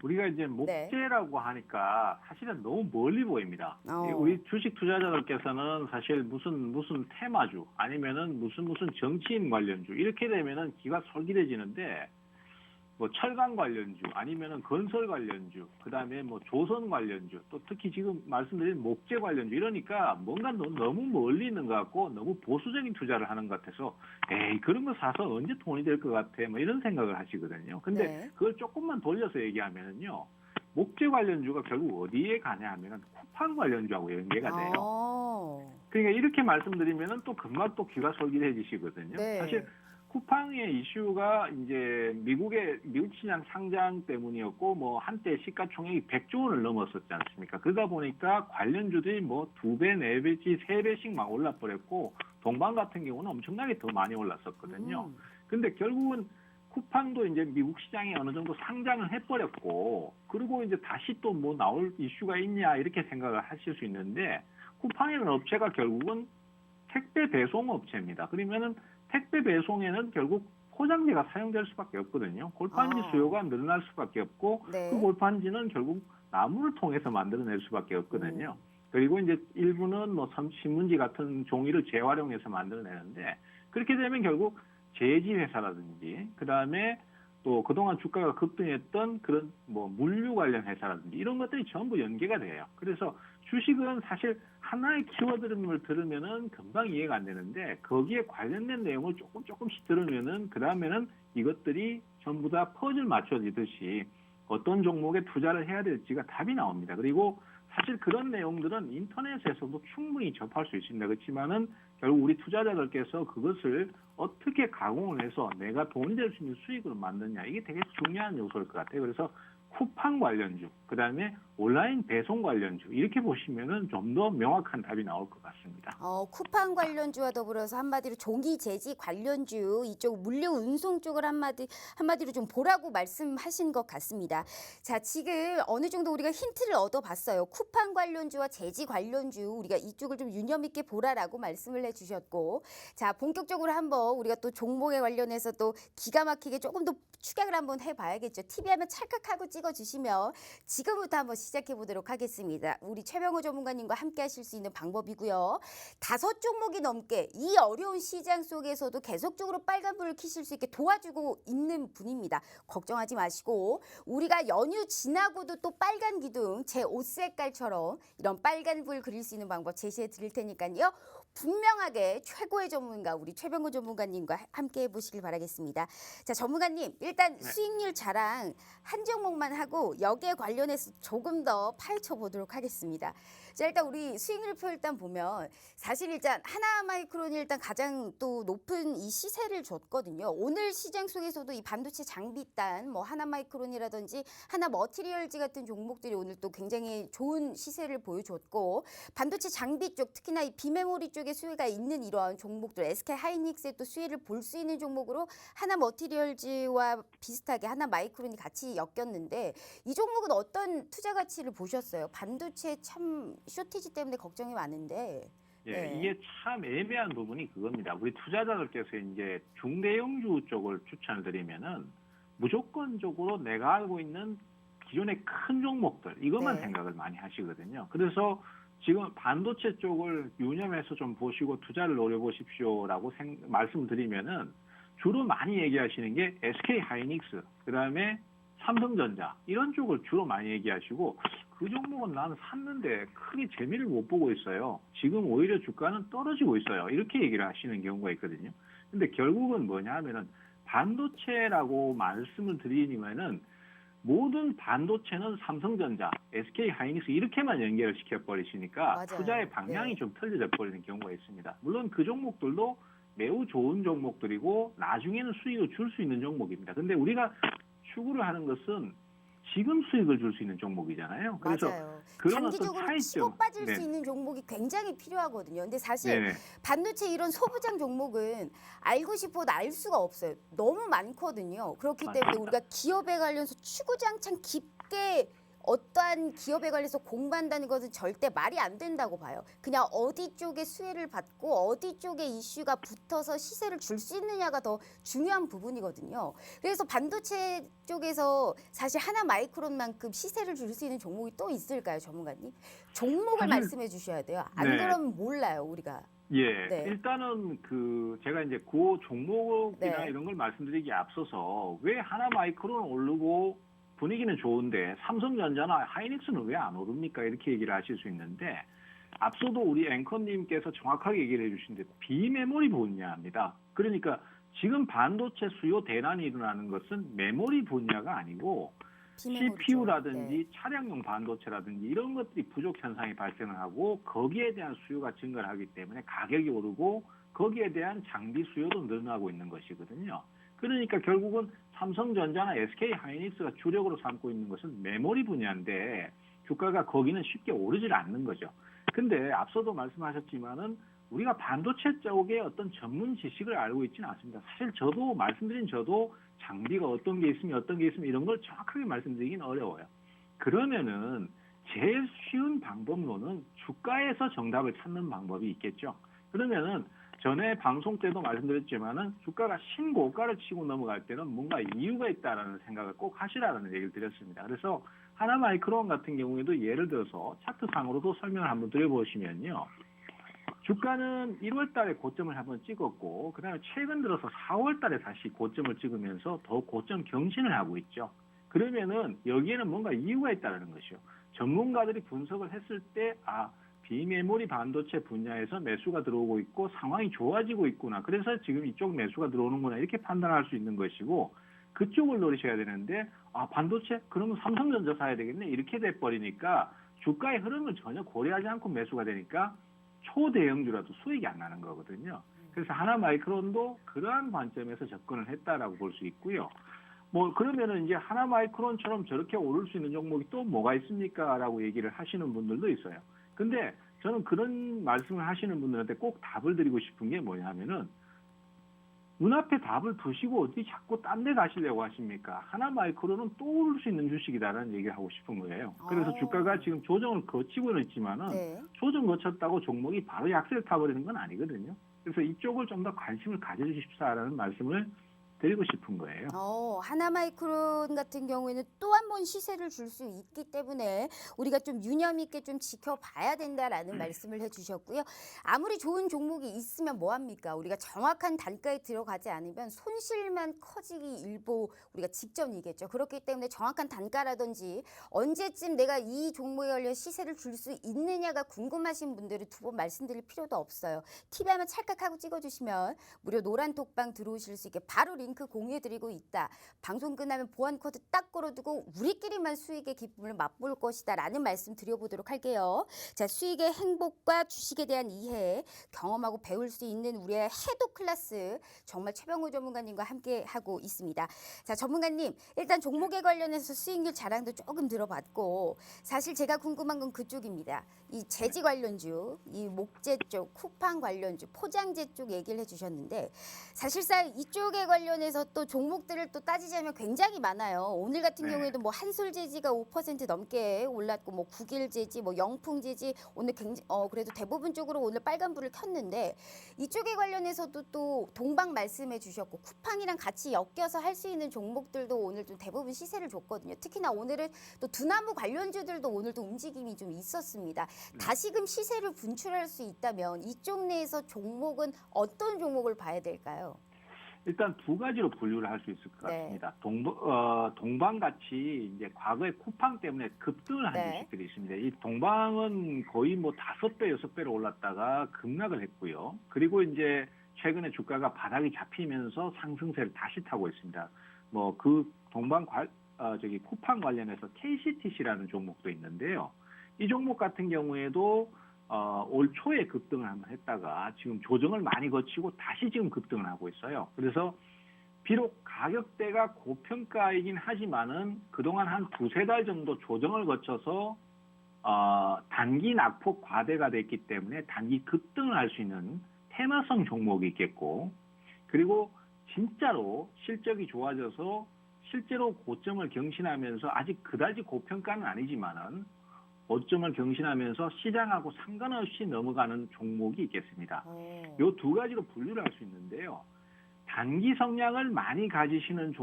B: 우리가 이제 목재라고 하니까 사실은 너무 멀리 보입니다. 우리 주식 투자자들께서는 사실 무슨 테마주 아니면은 무슨 정치인 관련주 이렇게 되면은 귀가 솔깃해지는데 뭐 철강 관련주 아니면은 건설 관련주 그다음에 뭐 조선 관련주 또 특히 지금 말씀드린 목재 관련주 이러니까 뭔가 너무 멀리 있는 것 같고 너무 보수적인 투자를 하는 것 같아서 에이 그런 거 사서 언제 돈이 될 것 같아 뭐 이런 생각을 하시거든요. 근데
A: 네.
B: 그걸 조금만 돌려서 얘기하면은요. 목재 관련주가 결국 어디에 가냐 하면은 쿠팡 관련주하고 연계가 돼요. 그러니까 이렇게 말씀드리면은 또 금방 또 귀가 솔깃해지시거든요.
A: 네.
B: 사실 쿠팡의 이슈가 이제 미국 시장 상장 때문이었고 뭐 한때 시가총액이 100조 원을 넘었었지 않습니까? 그러다 보니까 관련주들이 뭐 2배, 4배지 3배씩 막 올라버렸고 동방 같은 경우는 엄청나게 더 많이 올랐었거든요. 근데 결국은 쿠팡도 이제 미국 시장에 어느 정도 상장을 해버렸고 그리고 이제 다시 또 뭐 나올 이슈가 있냐 이렇게 생각을 하실 수 있는데 쿠팡이라는 업체가 결국은 택배 배송 업체입니다. 그러면은 택배 배송에는 결국 포장재가 사용될 수밖에 없거든요. 골판지 수요가 늘어날 수밖에 없고
A: 네.
B: 그 골판지는 결국 나무를 통해서 만들어낼 수밖에 없거든요. 그리고 이제 일부는 뭐 신문지 같은 종이를 재활용해서 만들어내는데 그렇게 되면 결국 제지 회사라든지 그다음에 또 그동안 주가가 급등했던 그런 뭐 물류 관련 회사라든지 이런 것들이 전부 연계가 돼요. 그래서 주식은 사실 하나의 키워드를 들으면은 금방 이해가 안 되는데 거기에 관련된 내용을 조금씩 들으면은 그 다음에는 이것들이 전부 다 퍼즐 맞춰지듯이 어떤 종목에 투자를 해야 될지가 답이 나옵니다. 그리고 사실 그런 내용들은 인터넷에서도 충분히 접할 수 있습니다. 그렇지만은 결국 우리 투자자들께서 그것을 어떻게 가공을 해서 내가 돈이 될 수 있는 수익을 만드냐 이게 되게 중요한 요소일 것 같아요. 그래서 쿠팡 관련주, 그다음에 온라인 배송 관련주 이렇게 보시면은 좀 더 명확한 답이 나올 것 같습니다.
A: 쿠팡 관련주와 더불어서 한마디로 종이 재지 관련주 이쪽 물류 운송 쪽을 한마디로 좀 보라고 말씀하신 것 같습니다. 자, 지금 어느 정도 우리가 힌트를 얻어봤어요. 쿠팡 관련주와 재지 관련주 우리가 이쪽을 좀 유념 있게 보라라고 말씀을 해주셨고, 자, 본격적으로 한번 우리가 또 종목에 관련해서 또 기가 막히게 조금 더 축약을 한번 해봐야겠죠. TV 하면 찰칵하고 찍어주시면 지금부터 한번 시작해 보도록 하겠습니다. 우리 최병호 전문가님과 함께 하실 수 있는 방법이고요. 5종목이 넘게 이 어려운 시장 속에서도 계속적으로 빨간불을 켜실 수 있게 도와주고 있는 분입니다. 걱정하지 마시고 우리가 연휴 지나고도 또 빨간 기둥 제 옷 색깔처럼 이런 빨간불 그릴 수 있는 방법 제시해 드릴 테니까요. 분명하게 최고의 전문가 우리 최병호 전문가님과 함께 해보시길 바라겠습니다. 자, 전문가님 일단 수익률 자랑 한 종목만 하고 여기에 관련해서 조금 더 파헤쳐 보도록 하겠습니다. 자, 일단 우리 수익률표 일단 보면 사실 일단 하나마이크론이 일단 가장 또 높은 이 시세를 줬거든요. 오늘 시장 속에서도 이 반도체 장비단 뭐 하나마이크론이라든지 하나머티리얼즈 같은 종목들이 오늘 또 굉장히 좋은 시세를 보여줬고, 반도체 장비 쪽 특히나 이 비메모리 쪽에 수혜가 있는 이러한 종목들 SK하이닉스의 또 수혜를 볼 수 있는 종목으로 하나머티리얼즈와 비슷하게 하나마이크론이 같이 엮였는데 이 종목은 어떤 투자 가치를 보셨어요? 반도체 참 쇼티지 때문에 걱정이 많은데.
B: 예,
A: 네.
B: 이게 참 애매한 부분이 그겁니다. 우리 투자자들께서 이제 중대형주 쪽을 추천을 드리면은 무조건적으로 내가 알고 있는 기존의 큰 종목들 이것만
A: 네.
B: 생각을 많이 하시거든요. 그래서 지금 반도체 쪽을 유념해서 좀 보시고 투자를 노려보십시오라고 말씀드리면은 주로 많이 얘기하시는 게 SK하이닉스, 그다음에 삼성전자 이런 쪽을 주로 많이 얘기하시고, 그 종목은 나는 샀는데 크게 재미를 못 보고 있어요. 지금 오히려 주가는 떨어지고 있어요. 이렇게 얘기를 하시는 경우가 있거든요. 근데 결국은 뭐냐 하면은 반도체라고 말씀을 드리면은 모든 반도체는 삼성전자, SK하이닉스 이렇게만 연결을 시켜버리시니까
A: 맞아요.
B: 투자의 방향이
A: 네.
B: 좀 틀려져 버리는 경우가 있습니다. 물론 그 종목들도 매우 좋은 종목들이고 나중에는 수익을 줄 수 있는 종목입니다. 근데 우리가 추구를 하는 것은 지금 수익을 줄 수 있는 종목이잖아요. 그래서
A: 맞아요.
B: 그런 어떤
A: 단기적으로 치고
B: 차이점,
A: 빠질
B: 네,
A: 수 있는 종목이 굉장히 필요하거든요. 근데 사실
B: 네,
A: 반도체 이런 소부장 종목은 알고 싶어도 알 수가 없어요. 너무 많거든요. 그렇기 때문에
B: 맞습니다.
A: 우리가 기업에 관련해서 추구장창 깊게 어떠한 기업에 관해서 공부한다는 것은 절대 말이 안 된다고 봐요. 그냥 어디 쪽에 수혜를 받고 어디 쪽에 이슈가 붙어서 시세를 줄 수 있느냐가 더 중요한 부분이거든요. 그래서 반도체 쪽에서 사실 하나마이크론만큼 시세를 줄 수 있는 종목이 또 있을까요, 전문가님? 종목을
B: 사실-
A: 말씀해 주셔야 돼요. 안
B: 네.
A: 그러면 몰라요, 우리가.
B: 예,
A: 네.
B: 일단은 제가 이제 그 종목이나
A: 네.
B: 이런 걸 말씀드리기에 앞서서 왜 하나마이크론은 오르고 분위기는 좋은데 삼성전자나 하이닉스는 왜 안 오릅니까? 이렇게 얘기를 하실 수 있는데, 앞서도 우리 앵커님께서 정확하게 얘기를 해주신데 비메모리 분야입니다. 그러니까 지금 반도체 수요 대란이 일어나는 것은 메모리 분야가 아니고
A: 비메모리죠.
B: CPU라든지
A: 네.
B: 차량용 반도체라든지 이런 것들이 부족 현상이 발생을 하고 거기에 대한 수요가 증가를 하기 때문에 가격이 오르고 거기에 대한 장비 수요도 늘어나고 있는 것이거든요. 그러니까 결국은 삼성전자나 SK하이닉스가 주력으로 삼고 있는 것은 메모리 분야인데 주가가 거기는 쉽게 오르질 않는 거죠. 근데 앞서도 말씀하셨지만은 우리가 반도체 쪽에 어떤 전문 지식을 알고 있지는 않습니다. 사실 저도 장비가 어떤 게 있으면 이런 걸 정확하게 말씀드리긴 어려워요. 그러면은 제일 쉬운 방법론은 주가에서 정답을 찾는 방법이 있겠죠. 그러면은 전에 방송 때도 말씀드렸지만은 주가가 신고가를 치고 넘어갈 때는 뭔가 이유가 있다라는 생각을 꼭 하시라는 얘기를 드렸습니다. 그래서 하나마이크론 같은 경우에도 예를 들어서 차트상으로도 설명을 한번 드려보시면요. 주가는 1월 달에 고점을 한번 찍었고, 그 다음에 최근 들어서 4월 달에 다시 고점을 찍으면서 더 고점 경신을 하고 있죠. 그러면은 여기에는 뭔가 이유가 있다는 것이요. 전문가들이 분석을 했을 때, 비메모리 반도체 분야에서 매수가 들어오고 있고 상황이 좋아지고 있구나. 그래서 지금 이쪽 매수가 들어오는구나. 이렇게 판단할 수 있는 것이고, 그쪽을 노리셔야 되는데, 반도체? 그러면 삼성전자 사야 되겠네. 이렇게 돼버리니까 주가의 흐름을 전혀 고려하지 않고 매수가 되니까 초대형주라도 수익이 안 나는 거거든요. 그래서 하나마이크론도 그러한 관점에서 접근을 했다라고 볼 수 있고요. 뭐 그러면은 이제 하나마이크론처럼 저렇게 오를 수 있는 종목이 또 뭐가 있습니까?라고 얘기를 하시는 분들도 있어요. 근데 저는 그런 말씀을 하시는 분들한테 꼭 답을 드리고 싶은 게 뭐냐면은 눈앞에 답을 두시고 어디 자꾸 딴 데 가시려고 하십니까? 하나마이크론은 또 오를 수 있는 주식이다라는 얘기를 하고 싶은 거예요. 그래서 주가가 지금 조정을 거치고는 있지만은
A: 네.
B: 조정 거쳤다고 종목이 바로 약세를 타버리는 건 아니거든요. 그래서 이쪽을 좀 더 관심을 가져주십사라는 말씀을 드리고 싶은 거예요.
A: 하나마이크론 같은 경우에는 또 한 번 시세를 줄 수 있기 때문에 우리가 좀 유념 있게 좀 지켜봐야 된다라는 말씀을 해주셨고요. 아무리 좋은 종목이 있으면 뭐합니까? 우리가 정확한 단가에 들어가지 않으면 손실만 커지기 일보 우리가 직전이겠죠. 그렇기 때문에 정확한 단가라든지 언제쯤 내가 이 종목에 관련 시세를 줄 수 있느냐가 궁금하신 분들은 두 번 말씀드릴 필요도 없어요. TV 한번 찰칵하고 찍어주시면 무료 노란 톡방 들어오실 수 있게 바로 링크 공유해드리고 있다. 방송 끝나면 보안 코드 딱 걸어두고 우리끼리만 수익의 기쁨을 맛볼 것이다 라는 말씀 드려보도록 할게요. 자, 수익의 행복과 주식에 대한 이해, 경험하고 배울 수 있는 우리의 해독 클래스 정말 최병호 전문가님과 함께 하고 있습니다. 자, 전문가님 일단 종목에 관련해서 수익률 자랑도 조금 들어봤고 사실 제가 궁금한 건 그쪽입니다. 이 제지 관련주, 이 목재 쪽, 쿠팡 관련주, 포장재 쪽 얘기를 해주셨는데 사실상 이쪽에 관련해서 또 종목들을 또 따지자면 굉장히 많아요. 오늘 같은
B: 네.
A: 경우에도 뭐 한솔재지가 5% 넘게 올랐고 뭐 국일재지, 뭐 영풍재지 오늘 그래도 대부분 쪽으로 오늘 빨간불을 켰는데 이쪽에 관련해서도 또 동방 말씀해 주셨고 쿠팡이랑 같이 엮여서 할 수 있는 종목들도 오늘 좀 대부분 시세를 줬거든요. 특히나 오늘은 또 두나무 관련주들도 오늘도 움직임이 좀 있었습니다. 다시금 시세를 분출할 수 있다면 이쪽 내에서 종목은 어떤 종목을 봐야 될까요?
B: 일단 두 가지로 분류를 할 수 있을 것
A: 네.
B: 같습니다. 동방같이 이제 과거에 쿠팡 때문에 급등을 한
A: 네.
B: 주식들이 있습니다. 이 동방은 거의 뭐 5배, 6배로 올랐다가 급락을 했고요. 그리고 이제 최근에 주가가 바닥이 잡히면서 상승세를 다시 타고 있습니다. 뭐 그 쿠팡 관련해서 KCTC라는 종목도 있는데요. 이 종목 같은 경우에도 올 초에 급등을 한번 했다가 지금 조정을 많이 거치고 다시 지금 급등을 하고 있어요. 그래서 비록 가격대가 고평가이긴 하지만은 그동안 한 두세 달 정도 조정을 거쳐서 단기 낙폭 과대가 됐기 때문에 단기 급등을 할 수 있는 테마성 종목이 있겠고, 그리고 진짜로 실적이 좋아져서 실제로 고점을 경신하면서 아직 그다지 고평가는 아니지만은 고점을 경신하면서 시장하고 상관없이 넘어가는 종목이 있겠습니다. 이 두 가지로 분류를 할 수 있는데요. 단기 성향을 많이 가지시는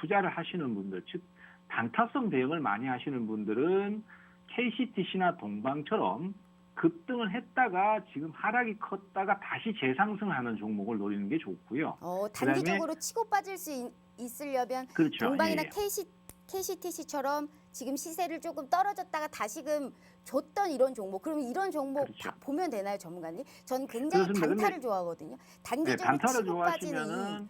B: 투자를 하시는 분들, 즉 단타성 대응을 많이 하시는 분들은 KCTC나 동방처럼 급등을 했다가 지금 하락이 컸다가 다시 재상승하는 종목을 노리는 게 좋고요.
A: 단기적으로 치고 빠질 수 있으려면
B: 그렇죠.
A: 동방이나
B: 예.
A: KCTC처럼 지금 시세를 조금 떨어졌다가 다시금 줬던 이런 종목. 그러면 이런 종목
B: 그렇죠.
A: 보면 되나요, 전문가님? 저는 굉장히
B: 그렇습니다.
A: 단타를 좋아하거든요. 단기적으로
B: 단타를
A: 치고 빠지는
B: 좋아하시면은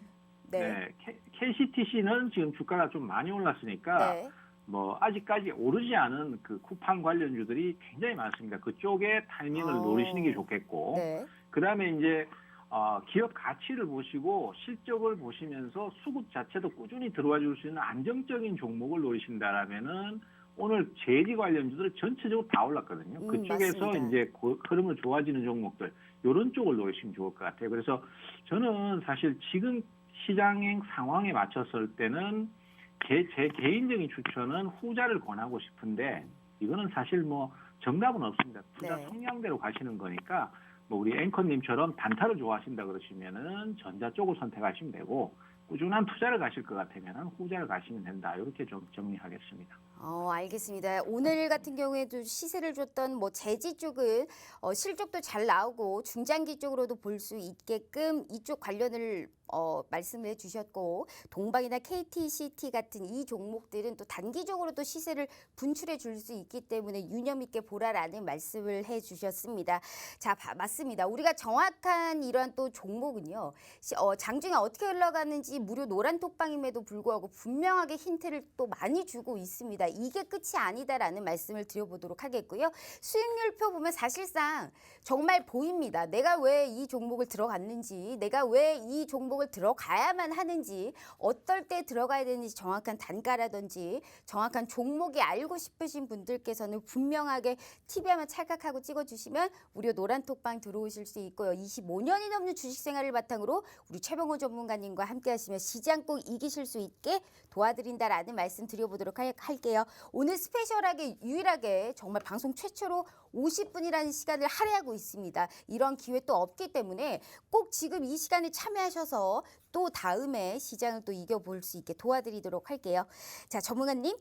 A: 네.
B: KCTC는 지금 주가가 좀 많이 올랐으니까
A: 네.
B: 뭐 아직까지 오르지 않은 그 쿠팡 관련주들이 굉장히 많습니다. 그쪽에 타이밍을 노리시는 게 좋겠고,
A: 네.
B: 그다음에 이제 기업 가치를 보시고 실적을 보시면서 수급 자체도 꾸준히 들어와 줄 수 있는 안정적인 종목을 노리신다라면은 오늘 제지 관련주들 전체적으로 다 올랐거든요. 그쪽에서
A: 맞습니다.
B: 이제 흐름을 좋아지는 종목들 이런 쪽을 노리시면 좋을 것 같아요. 그래서 저는 사실 지금 시장행 상황에 맞췄을 때는 제 개인적인 추천은 후자를 권하고 싶은데 이거는 사실 뭐 정답은 없습니다. 투자
A: 네.
B: 성향대로 가시는 거니까 뭐 우리 앵커님처럼 단타를 좋아하신다 그러시면은 전자 쪽을 선택하시면 되고 꾸준한 투자를 가실 것 같으면은 후자를 가시면 된다. 이렇게 좀 정리하겠습니다.
A: 알겠습니다. 오늘 같은 경우에도 시세를 줬던 뭐 제지 쪽은 실적도 잘 나오고 중장기 쪽으로도 볼 수 있게끔 이쪽 관련을 말씀을 해주셨고 동방이나 KTCT 같은 이 종목들은 또 단기적으로도 시세를 분출해 줄 수 있기 때문에 유념 있게 보라라는 말씀을 해주셨습니다. 자, 맞습니다. 우리가 정확한 이러한 또 종목은요 장중에 어떻게 흘러가는지 해라든지 무료 노란 톡방임에도 불구하고 분명하게 힌트를 또 많이 주고 있습니다. 이게 끝이 아니다라는 말씀을 드려보도록 하겠고요. 수익률표 보면 사실상 정말 보입니다. 내가 왜 이 종목을 들어갔는지, 내가 왜 이 종목을 들어가야만 하는지, 어떨 때 들어가야 되는지 정확한 단가라든지 정확한 종목이 알고 싶으신 분들께서는 분명하게 TV 한번 찰칵하고 찍어주시면 무료 노란 톡방 들어오실 수 있고요. 25년이 넘는 주식 생활을 바탕으로 우리 최병호 전문가님과 함께 하시면 시장 꼭 이기실 수 있게 도와드린다라는 말씀 드려보도록 할게요. 오늘 스페셜하게 유일하게 정말 방송 최초로 50분이라는 시간을 할애하고 있습니다. 이런 기회 또 없기 때문에 꼭 지금 이 시간에 참여하셔서 또 다음에 시장을 또 이겨볼 수 있게 도와드리도록 할게요. 자, 전문가님.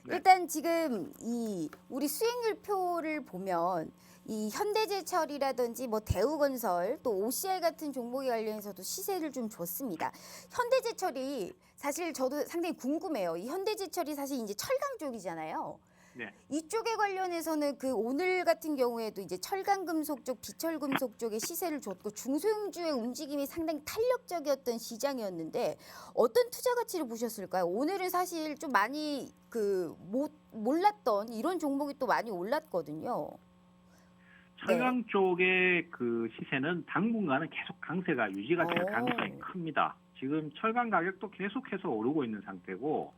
B: 네.
A: 일단 지금 이 우리 수익률표를 보면 이 현대제철이라든지 뭐 대우건설 또 OCI 같은 종목에 관련해서도 시세를 좀 줬습니다. 현대제철이 사실 저도 상당히 궁금해요. 이 현대제철이 사실 이제 철강 쪽이잖아요.
B: 네.
A: 이쪽에 관련해서는 그 오늘 같은 경우에도 이제 철강금속 쪽, 비철금속 쪽에 시세를 줬고 중소형주의 움직임이 상당히 탄력적이었던 시장이었는데 어떤 투자 가치를 보셨을까요? 오늘은 사실 좀 많이 몰랐던 이런 종목이 또 많이 올랐거든요.
B: 철강 쪽의 그 시세는 당분간은 계속 강세가 유지가 될 가능성이 큽니다. 지금 철강 가격도 계속해서 오르고 있는 상태고,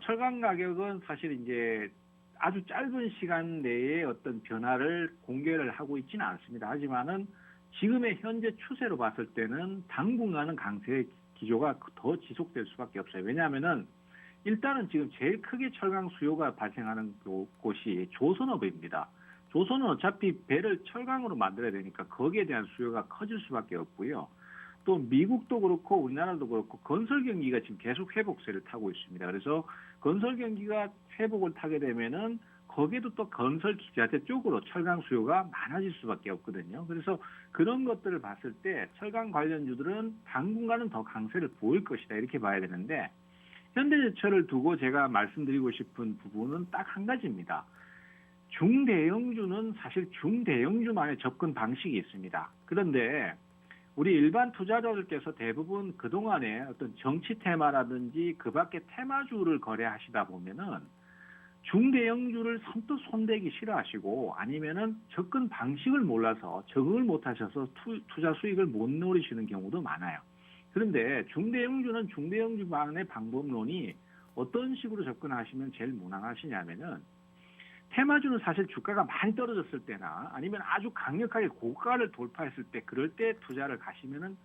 B: 철강 가격은 사실 이제 아주 짧은 시간 내에 어떤 변화를 공개를 하고 있지는 않습니다. 하지만은 지금의 현재 추세로 봤을 때는 당분간은 강세 기조가 더 지속될 수밖에 없어요. 왜냐하면은 일단은 지금 제일 크게 철강 수요가 발생하는 곳이 조선업입니다. 조선은 어차피 배를 철강으로 만들어야 되니까 거기에 대한 수요가 커질 수밖에 없고요. 또 미국도 그렇고 우리나라도 그렇고 건설 경기가 지금 계속 회복세를 타고 있습니다. 그래서 건설 경기가 회복을 타게 되면은 거기에도 또 건설 기자재 쪽으로 철강 수요가 많아질 수밖에 없거든요. 그래서 그런 것들을 봤을 때 철강 관련주들은 당분간은 더 강세를 보일 것이다 이렇게 봐야 되는데, 현대제철을 두고 제가 말씀드리고 싶은 부분은 딱 한 가지입니다. 중대형주는 사실 중대형주만의 접근 방식이 있습니다. 그런데 우리 일반 투자자들께서 대부분 그동안에 어떤 정치 테마라든지 그 밖에 테마주를 거래하시다 보면은 중대형주를 선뜻 손대기 싫어하시고 아니면은 접근 방식을 몰라서 적응을 못 하셔서 투자 수익을 못 노리시는 경우도 많아요. 그런데 중대형주는 중대형주만의 방법론이 어떤 식으로 접근하시면 제일 무난하시냐면은, 테마주는 사실 주가가 많이 떨어졌을 때나 아니면 아주 강력하게 고가를 돌파했을 때 그럴 때 투자를 가시면은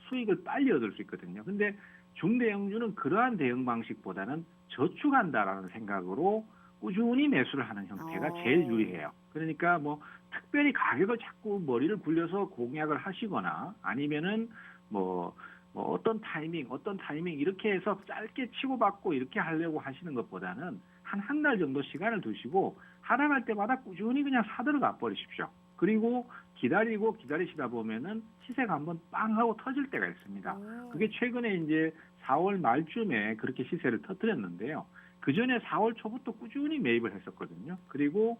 B: 수익을 빨리 얻을 수 있거든요. 근데 중대형주는 그러한 대응 방식보다는 저축한다라는 생각으로 꾸준히 매수를 하는 형태가 제일 유리해요. 그러니까 뭐 특별히 가격을 자꾸 머리를 굴려서 공략을 하시거나 아니면은 뭐 어떤 타이밍 이렇게 해서 짧게 치고받고 이렇게 하려고 하시는 것보다는 한 달 정도 시간을 두시고 하락할 때마다 꾸준히 그냥 사들어가 버리십시오. 그리고 기다리시다 보면은 시세가 한번 빵 하고 터질 때가 있습니다. 그게 최근에 이제 4월 말쯤에 그렇게 시세를 터뜨렸는데요. 그 전에 4월 초부터 꾸준히 매입을 했었거든요. 그리고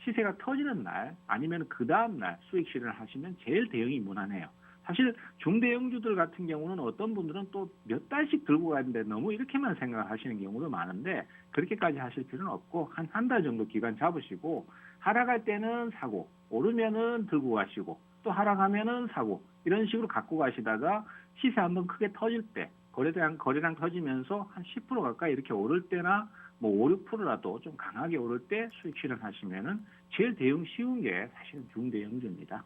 B: 시세가 터지는 날 아니면 그 다음 날 수익 실현을 하시면 제일 대응이 무난해요. 사실 중대형주들 같은 경우는 어떤 분들은 또 몇 달씩 들고 가는데 너무 이렇게만 생각을 하시는 경우도 많은데, 그렇게까지 하실 필요는 없고 한 달 정도 기간 잡으시고 하락할 때는 사고 오르면은 들고 가시고 또 하락하면은 사고 이런 식으로 갖고 가시다가 시세 한번 크게 터질 때 거래량 터지면서 한 10% 가까이 이렇게 오를 때나 뭐 5, 6%라도 좀 강하게 오를 때 수익 실현하시면은 제일 대응 쉬운 게 사실은 중대형주입니다.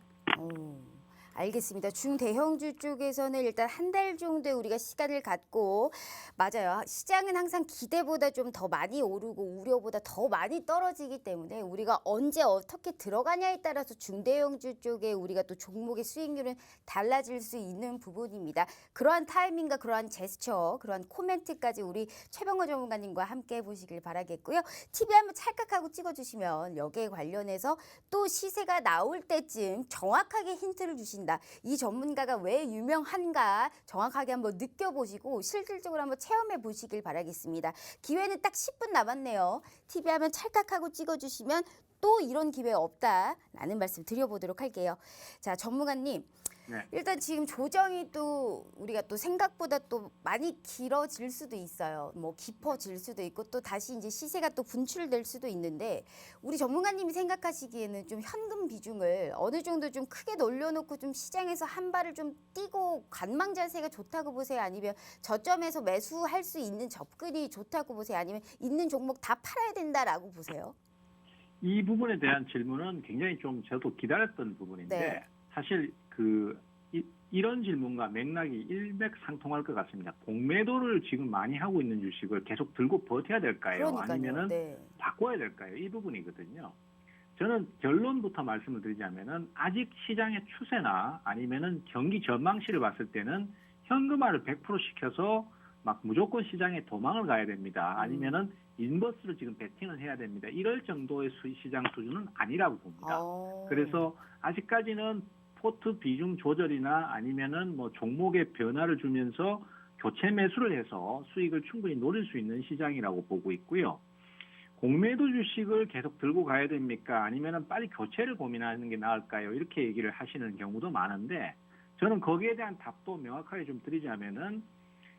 A: 알겠습니다. 중대형주 쪽에서는 일단 한 달 정도의 우리가 시간을 갖고, 맞아요. 시장은 항상 기대보다 좀 더 많이 오르고 우려보다 더 많이 떨어지기 때문에 우리가 언제 어떻게 들어가냐에 따라서 중대형주 쪽에 우리가 또 종목의 수익률은 달라질 수 있는 부분입니다. 그러한 타이밍과 그러한 제스처, 그러한 코멘트까지 우리 최병호 전문가님과 함께 해보시길 바라겠고요. TV 한번 찰칵하고 찍어주시면 여기에 관련해서 또 시세가 나올 때쯤 정확하게 힌트를 주신다. 이 전문가가 왜 유명한가 정확하게 한번 느껴보시고 실질적으로 한번 체험해 보시길 바라겠습니다. 기회는 딱 10분 남았네요. TV 하면 찰칵하고 찍어주시면 또 이런 기회 없다라는 말씀 드려보도록 할게요. 자, 전문가님.
B: 네.
A: 일단 지금 조정이 또 우리가 또 생각보다 또 많이 길어질 수도 있어요. 뭐 깊어질 수도 있고 또 다시 이제 시세가 또 분출될 수도 있는데 우리 전문가님이 생각하시기에는 좀 현금 비중을 어느 정도 좀 크게 놀려놓고 좀 시장에서 한 발을 좀 뛰고 관망 자세가 좋다고 보세요? 아니면 저점에서 매수할 수 있는 접근이 좋다고 보세요? 아니면 있는 종목 다 팔아야 된다라고 보세요?
B: 이 부분에 대한 질문은 굉장히 좀 저도 기다렸던 부분인데
A: 네.
B: 사실 이런 질문과 맥락이 일맥상통할 것 같습니다. 공매도를 지금 많이 하고 있는 주식을 계속 들고 버텨야 될까요?
A: 그러니까요.
B: 아니면은
A: 네.
B: 바꿔야 될까요? 이 부분이거든요. 저는 결론부터 말씀을 드리자면은 아직 시장의 추세나 아니면은 경기 전망치를 봤을 때는 현금화를 100% 시켜서 막 무조건 시장에 도망을 가야 됩니다. 아니면은 인버스를 지금 베팅을 해야 됩니다. 이럴 정도의 시장 수준은 아니라고 봅니다. 그래서 아직까지는 포트 비중 조절이나 아니면은 뭐 종목의 변화를 주면서 교체 매수를 해서 수익을 충분히 노릴 수 있는 시장이라고 보고 있고요. 공매도 주식을 계속 들고 가야 됩니까? 아니면은 빨리 교체를 고민하는 게 나을까요? 이렇게 얘기를 하시는 경우도 많은데 저는 거기에 대한 답도 명확하게 좀 드리자면은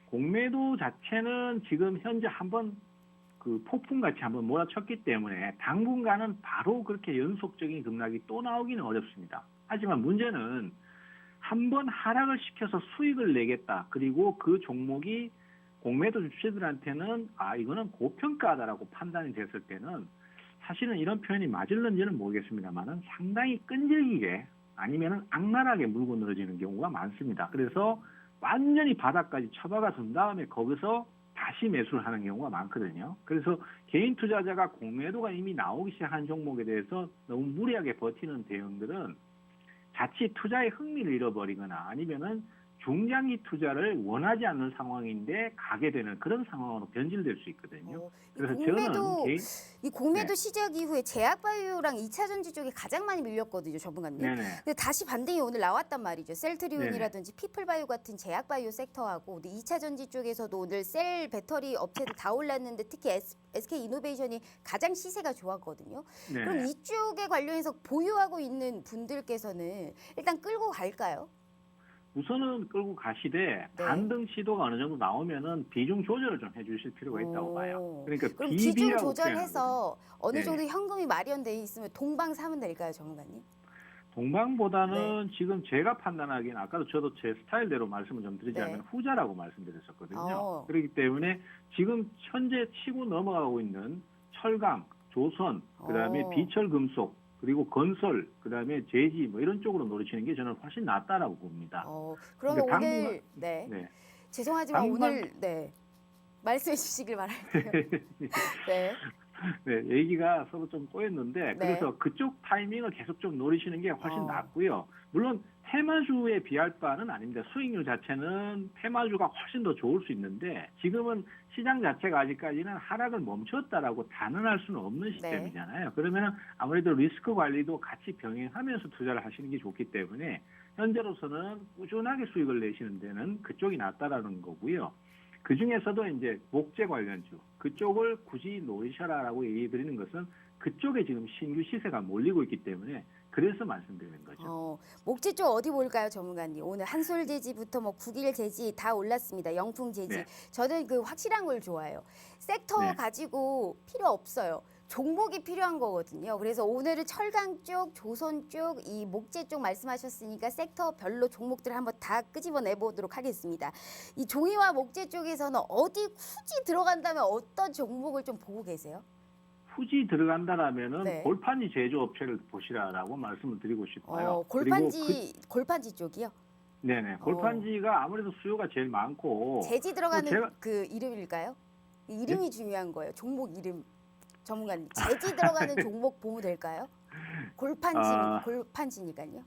B: 공매도 자체는 지금 현재 한번 그 폭풍같이 한번 몰아쳤기 때문에 당분간은 바로 그렇게 연속적인 급락이 또 나오기는 어렵습니다. 하지만 문제는 한번 하락을 시켜서 수익을 내겠다. 그리고 그 종목이 공매도 주주들한테는 이거는 고평가다라고 판단이 됐을 때는 사실은 이런 표현이 맞을런지는 모르겠습니다만은 상당히 끈질기게 아니면은 악랄하게 물고 늘어지는 경우가 많습니다. 그래서 완전히 바닥까지 처박아 둔 다음에 거기서 다시 매수를 하는 경우가 많거든요. 그래서 개인 투자자가 공매도가 이미 나오기 시작한 종목에 대해서 너무 무리하게 버티는 대응들은 자칫 투자의 흥미를 잃어버리거나 아니면은 중장기 투자를 원하지 않는 상황인데 가게 되는 그런 상황으로 변질될 수 있거든요. 그래서
A: 이 공매도
B: 네.
A: 시작 이후에 제약바이오랑 2차전지 쪽이 가장 많이 밀렸거든요, 전문가님.
B: 네네.
A: 근데 다시 반등이 오늘 나왔단 말이죠. 셀트리온이라든지 피플바이오 같은 제약바이오 섹터하고 2차전지 쪽에서도 오늘 셀 배터리 업체들 다 올랐는데 특히 SK이노베이션이 가장 시세가 좋았거든요.
B: 네네.
A: 그럼 이쪽에 관련해서 보유하고 있는 분들께서는 일단 끌고 갈까요?
B: 우선은 끌고 가시되
A: 네.
B: 반등 시도가 어느 정도 나오면은 비중 조절을 좀 해주실 필요가 있다고 봐요. 그러니까
A: 그럼 비중
B: BB라고
A: 조절해서 어느
B: 네네.
A: 정도 현금이 마련돼 있으면 동방 사면 될까요, 전문가님?
B: 동방보다는 지금 제가 판단하기엔 아까도 저도 제 스타일대로 말씀을 좀 드리자면
A: 네.
B: 후자라고 말씀드렸었거든요.
A: 어.
B: 그렇기 때문에 지금 현재 치고 넘어가고 있는 철강, 조선, 그다음에 비철금속, 그리고 건설, 그다음에 제지 뭐 이런 쪽으로 노리시는 게 저는 훨씬 낫다라고 봅니다.
A: 그러면
B: 그러니까
A: 오늘
B: 네.
A: 죄송하지만 오늘 말씀해 주시길 바랄게요. 네.
B: 네, 얘기가 서로 좀 꼬였는데
A: 네.
B: 그래서 그쪽 타이밍을 계속 좀 노리시는 게 훨씬
A: 어.
B: 낫고요. 물론 테마주에 비할 바는 아닙니다. 수익률 자체는 테마주가 훨씬 더 좋을 수 있는데 지금은 시장 자체가 아직까지는 하락을 멈췄다라고 단언할 수는 없는 시점이잖아요. 그러면 아무래도 리스크 관리도 같이 병행하면서 투자를 하시는 게 좋기 때문에 현재로서는 꾸준하게 수익을 내시는 데는 그쪽이 낫다라는 거고요. 그 중에서도 이제 목재 관련주 그쪽을 굳이 노리셔라라고 얘기 드리는 것은 그쪽에 지금 신규 시세가 몰리고 있기 때문에 그래서 말씀드리는 거죠.
A: 목재 쪽 어디 볼까요, 전문가님? 오늘 한솔 제지부터 뭐 국일 제지 다 올랐습니다. 영풍 제지.
B: 네.
A: 저는 그 확실한 걸 좋아해요. 섹터
B: 네.
A: 가지고 필요 없어요. 종목이 필요한 거거든요. 그래서 오늘은 철강 쪽, 조선 쪽, 이 목재 쪽 말씀하셨으니까 섹터별로 종목들 한번 다 끄집어내 보도록 하겠습니다. 이 종이와 목재 쪽에서는 어디 굳이 들어간다면 어떤 종목을 좀 보고 계세요?
B: 굳이 들어간다라면은
A: 네.
B: 골판지 제조업체를 보시라라고 말씀을 드리고 싶어요.
A: 골판지 쪽이요?
B: 네네. 골판지가 아무래도 수요가 제일 많고
A: 재지 들어가는
B: 제가-
A: 그 이름일까요? 이 이름이 중요한 거예요. 종목 이름. 전문가님. 재지 들어가는 종목 보면 될까요? 골판지니까요.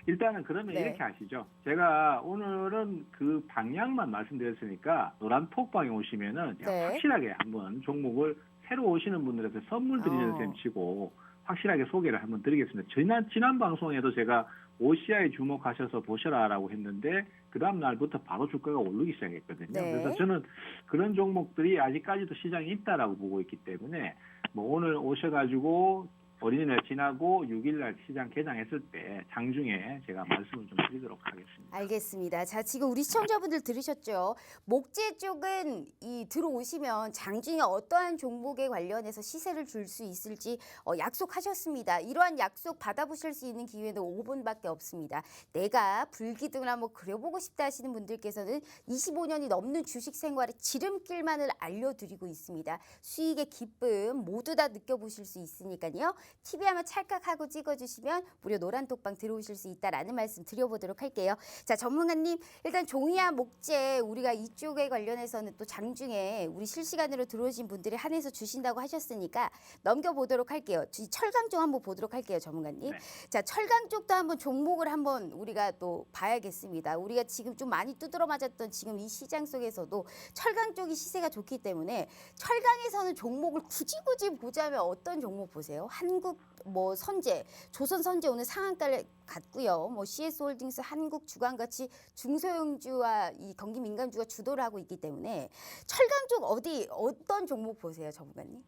B: 일단은 그러면
A: 네.
B: 이렇게 하시죠. 제가 오늘은 그 방향만 말씀드렸으니까 노란 톡방에 오시면은 제가
A: 네.
B: 확실하게 한번 종목을 새로 오시는 분들한테 선물 드리는 셈 치고 확실하게 소개를 한번 드리겠습니다. 지난 방송에도 제가 OCI에 주목하셔서 보셔라라고 했는데 그 다음 날부터 바로 주가가 오르기 시작했거든요.
A: 네.
B: 그래서 저는 그런 종목들이 아직까지도 시장에 있다라고 보고 있기 때문에 뭐 오늘 오셔가지고 어린이날 지나고 6일날 시장 개장했을 때 장중에 제가 말씀을 좀 드리도록 하겠습니다.
A: 알겠습니다. 자, 지금 우리 시청자분들 들으셨죠? 목재 쪽은 들어오시면 장중에 어떠한 종목에 관련해서 시세를 줄 수 있을지 약속하셨습니다. 이러한 약속 받아보실 수 있는 기회는 5분밖에 없습니다. 내가 불기둥을 한번 그려보고 싶다 하시는 분들께서는 25년이 넘는 주식 생활의 지름길만을 알려드리고 있습니다. 수익의 기쁨 모두 다 느껴보실 수 있으니까요. TV 한번 찰칵하고 찍어주시면 무료 노란톡방 들어오실 수 있다라는 말씀 드려보도록 할게요. 자, 전문가님, 일단 종이와 목재 우리가 이쪽에 관련해서는 또 장중에 우리 실시간으로 들어오신 분들이 한해서 주신다고 하셨으니까 넘겨보도록 할게요. 철강 쪽 한번 보도록 할게요, 전문가님.
B: 네.
A: 자, 철강 쪽도 한번 종목을 한번 우리가 또 봐야겠습니다. 우리가 지금 좀 많이 두드러 맞았던 지금 이 시장 속에서도 철강 쪽이 시세가 좋기 때문에 철강에서는 종목을 굳이 보자면 어떤 종목 보세요? 한국 뭐 선제, 조선 선제 오늘 상한가를 갔고요. 뭐 CS홀딩스, 한국 주간같이 중소형주와 이 경기 민감주가 주도를 하고 있기 때문에 철강 쪽 어떤 종목 보세요, 전문가님?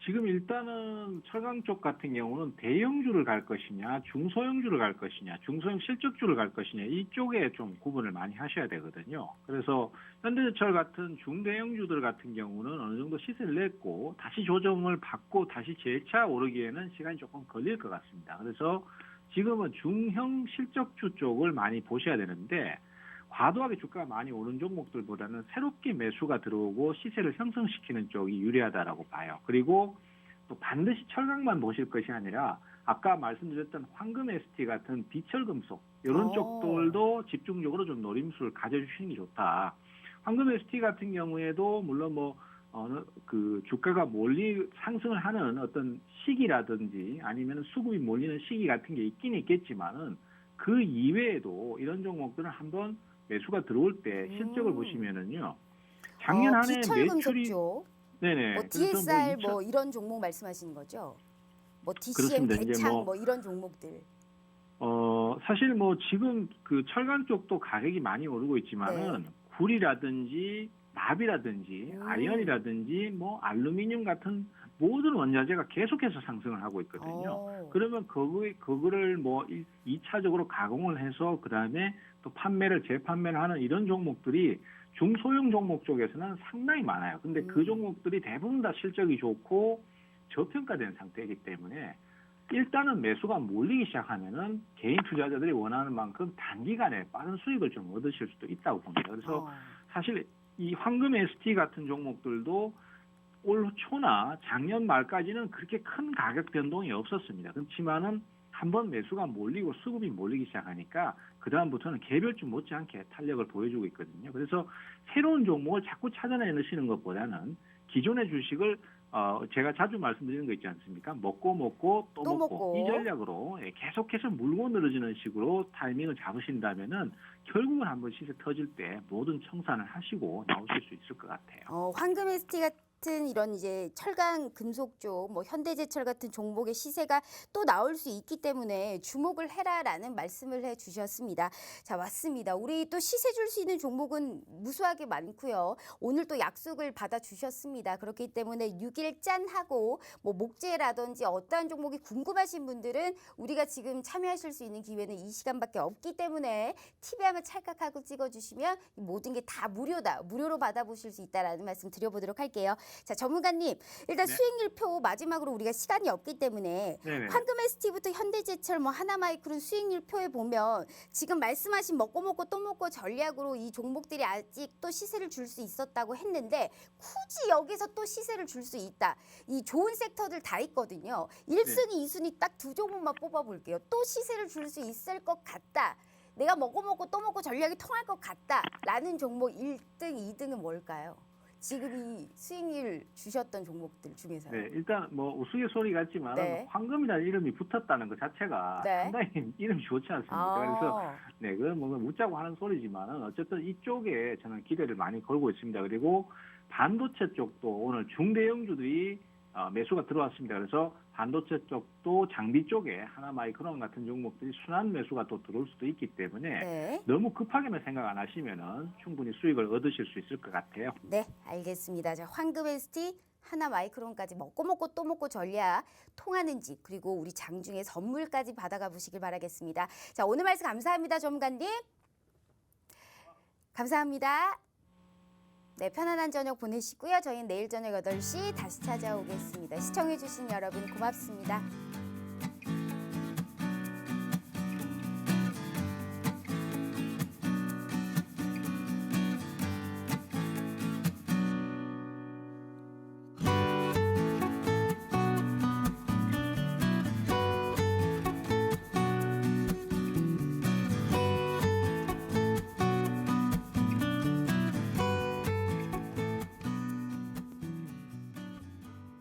B: 지금 일단은 철강 쪽 같은 경우는 대형주를 갈 것이냐, 중소형주를 갈 것이냐, 중소형 실적주를 갈 것이냐 이쪽에 좀 구분을 많이 하셔야 되거든요. 그래서 현대제철 같은 중대형주들 같은 경우는 어느 정도 시세를 냈고 다시 조정을 받고 다시 재차 오르기에는 시간이 조금 걸릴 것 같습니다. 그래서 지금은 중형 실적주 쪽을 많이 보셔야 되는데 과도하게 주가가 많이 오른 종목들보다는 새롭게 매수가 들어오고 시세를 형성시키는 쪽이 유리하다라고 봐요. 그리고 또 반드시 철강만 보실 것이 아니라 아까 말씀드렸던 황금 ST 같은 비철금속 이런 쪽들도 집중적으로 좀 노림수를 가져주시는 게 좋다. 황금 ST 같은 경우에도 물론 그 주가가 상승을 하는 어떤 시기라든지 아니면 수급이 몰리는 시기 같은 게 있긴 있겠지만은 그 이외에도 이런 종목들은 한번 매수가 들어올 때 실적을 보시면은요. 작년 한 해 매출이
A: 쪽.
B: 네네.
A: 뭐 DSR 뭐 이런 종목 말씀하시는 거죠? 뭐 DCM,
B: 그렇습니다. 이제
A: 대창 뭐 이런 종목들.
B: 사실 뭐 지금 그 철강 쪽도 가격이 많이 오르고 있지만은 구리라든지 납이라든지 아연이라든지 뭐 알루미늄 같은 모든 원자재가 계속해서 상승을 하고 있거든요. 그러면 그거를 뭐 2차적으로 가공을 해서 그다음에 또 재판매를 하는 이런 종목들이 중소형 종목 쪽에서는 상당히 많아요. 근데 그 종목들이 대부분 다 실적이 좋고 저평가된 상태이기 때문에 일단은 매수가 몰리기 시작하면은 개인 투자자들이 원하는 만큼 단기간에 빠른 수익을 좀 얻으실 수도 있다고 봅니다. 그래서 사실 이 황금 ST 같은 종목들도 올 초나 작년 말까지는 그렇게 큰 가격 변동이 없었습니다. 그렇지만은 한번 매수가 몰리고 수급이 몰리기 시작하니까 그다음부터는 개별주 못지않게 탄력을 보여주고 있거든요. 그래서 새로운 종목을 자꾸 찾아내시는 것보다는 기존의 주식을 제가 자주 말씀드리는 거 있지 않습니까? 먹고 또 먹고 이 전략으로 계속해서 물고 늘어지는 식으로 타이밍을 잡으신다면은 결국은 한번 시세 터질 때 모든 청산을 하시고 나오실 수 있을 것 같아요.
A: 황금 ST 같은 이런 이제 철강 금속 쪽, 뭐 현대제철 같은 종목의 시세가 또 나올 수 있기 때문에 주목을 해라라는 말씀을 해주셨습니다. 자, 맞습니다. 우리 또 시세 줄 수 있는 종목은 무수하게 많고요. 오늘 또 약속을 받아 주셨습니다. 그렇기 때문에 6일 짠하고 뭐 목재라든지 어떠한 종목이 궁금하신 분들은 우리가 지금 참여하실 수 있는 기회는 이 시간밖에 없기 때문에 TV 한번 찰칵하고 찍어주시면 모든 게 다 무료다. 무료로 받아보실 수 있다라는 말씀 드려보도록 할게요. 자, 전문가님, 일단 수익률표 마지막으로 우리가 시간이 없기 때문에 황금 ST부터 현대제철, 뭐 하나마이크론 수익률표에 보면 지금 말씀하신 먹고 또 먹고 전략으로 이 종목들이 아직 또 시세를 줄 수 있었다고 했는데 굳이 여기서 또 시세를 줄 수 있다. 이 좋은 섹터들 다 있거든요. 1순위, 2순위 딱 두 종목만 뽑아볼게요. 또 시세를 줄 수 있을 것 같다. 내가 먹고 또 먹고 전략이 통할 것 같다라는 종목 1등, 2등은 뭘까요? 지금 이 수익률 주셨던 종목들 중에서.
B: 네, 일단 뭐 우스갯소리 같지만 황금이라는 이름이 붙었다는 것 자체가 상당히 이름이 좋지 않습니까? 그래서 그건 뭐 묻자고 하는 소리지만은 어쨌든 이쪽에 저는 기대를 많이 걸고 있습니다. 그리고 반도체 쪽도 오늘 중대형주들이 매수가 들어왔습니다. 그래서 반도체 쪽도 장비 쪽에 하나마이크론 같은 종목들이 순환 매수가 또 들어올 수도 있기 때문에
A: 네.
B: 너무 급하게만 생각 안 하시면은 충분히 수익을 얻으실 수 있을 것 같아요.
A: 네, 알겠습니다. 자, 황금 ST 하나 마이크론까지 먹고 또 먹고 전략 통하는지, 그리고 우리 장중에 선물까지 받아가 보시길 바라겠습니다. 자, 오늘 말씀 감사합니다, 전문가님. 감사합니다. 네, 편안한 저녁 보내시고요. 저희는 내일 저녁 8시 다시 찾아오겠습니다. 시청해주신 여러분 고맙습니다.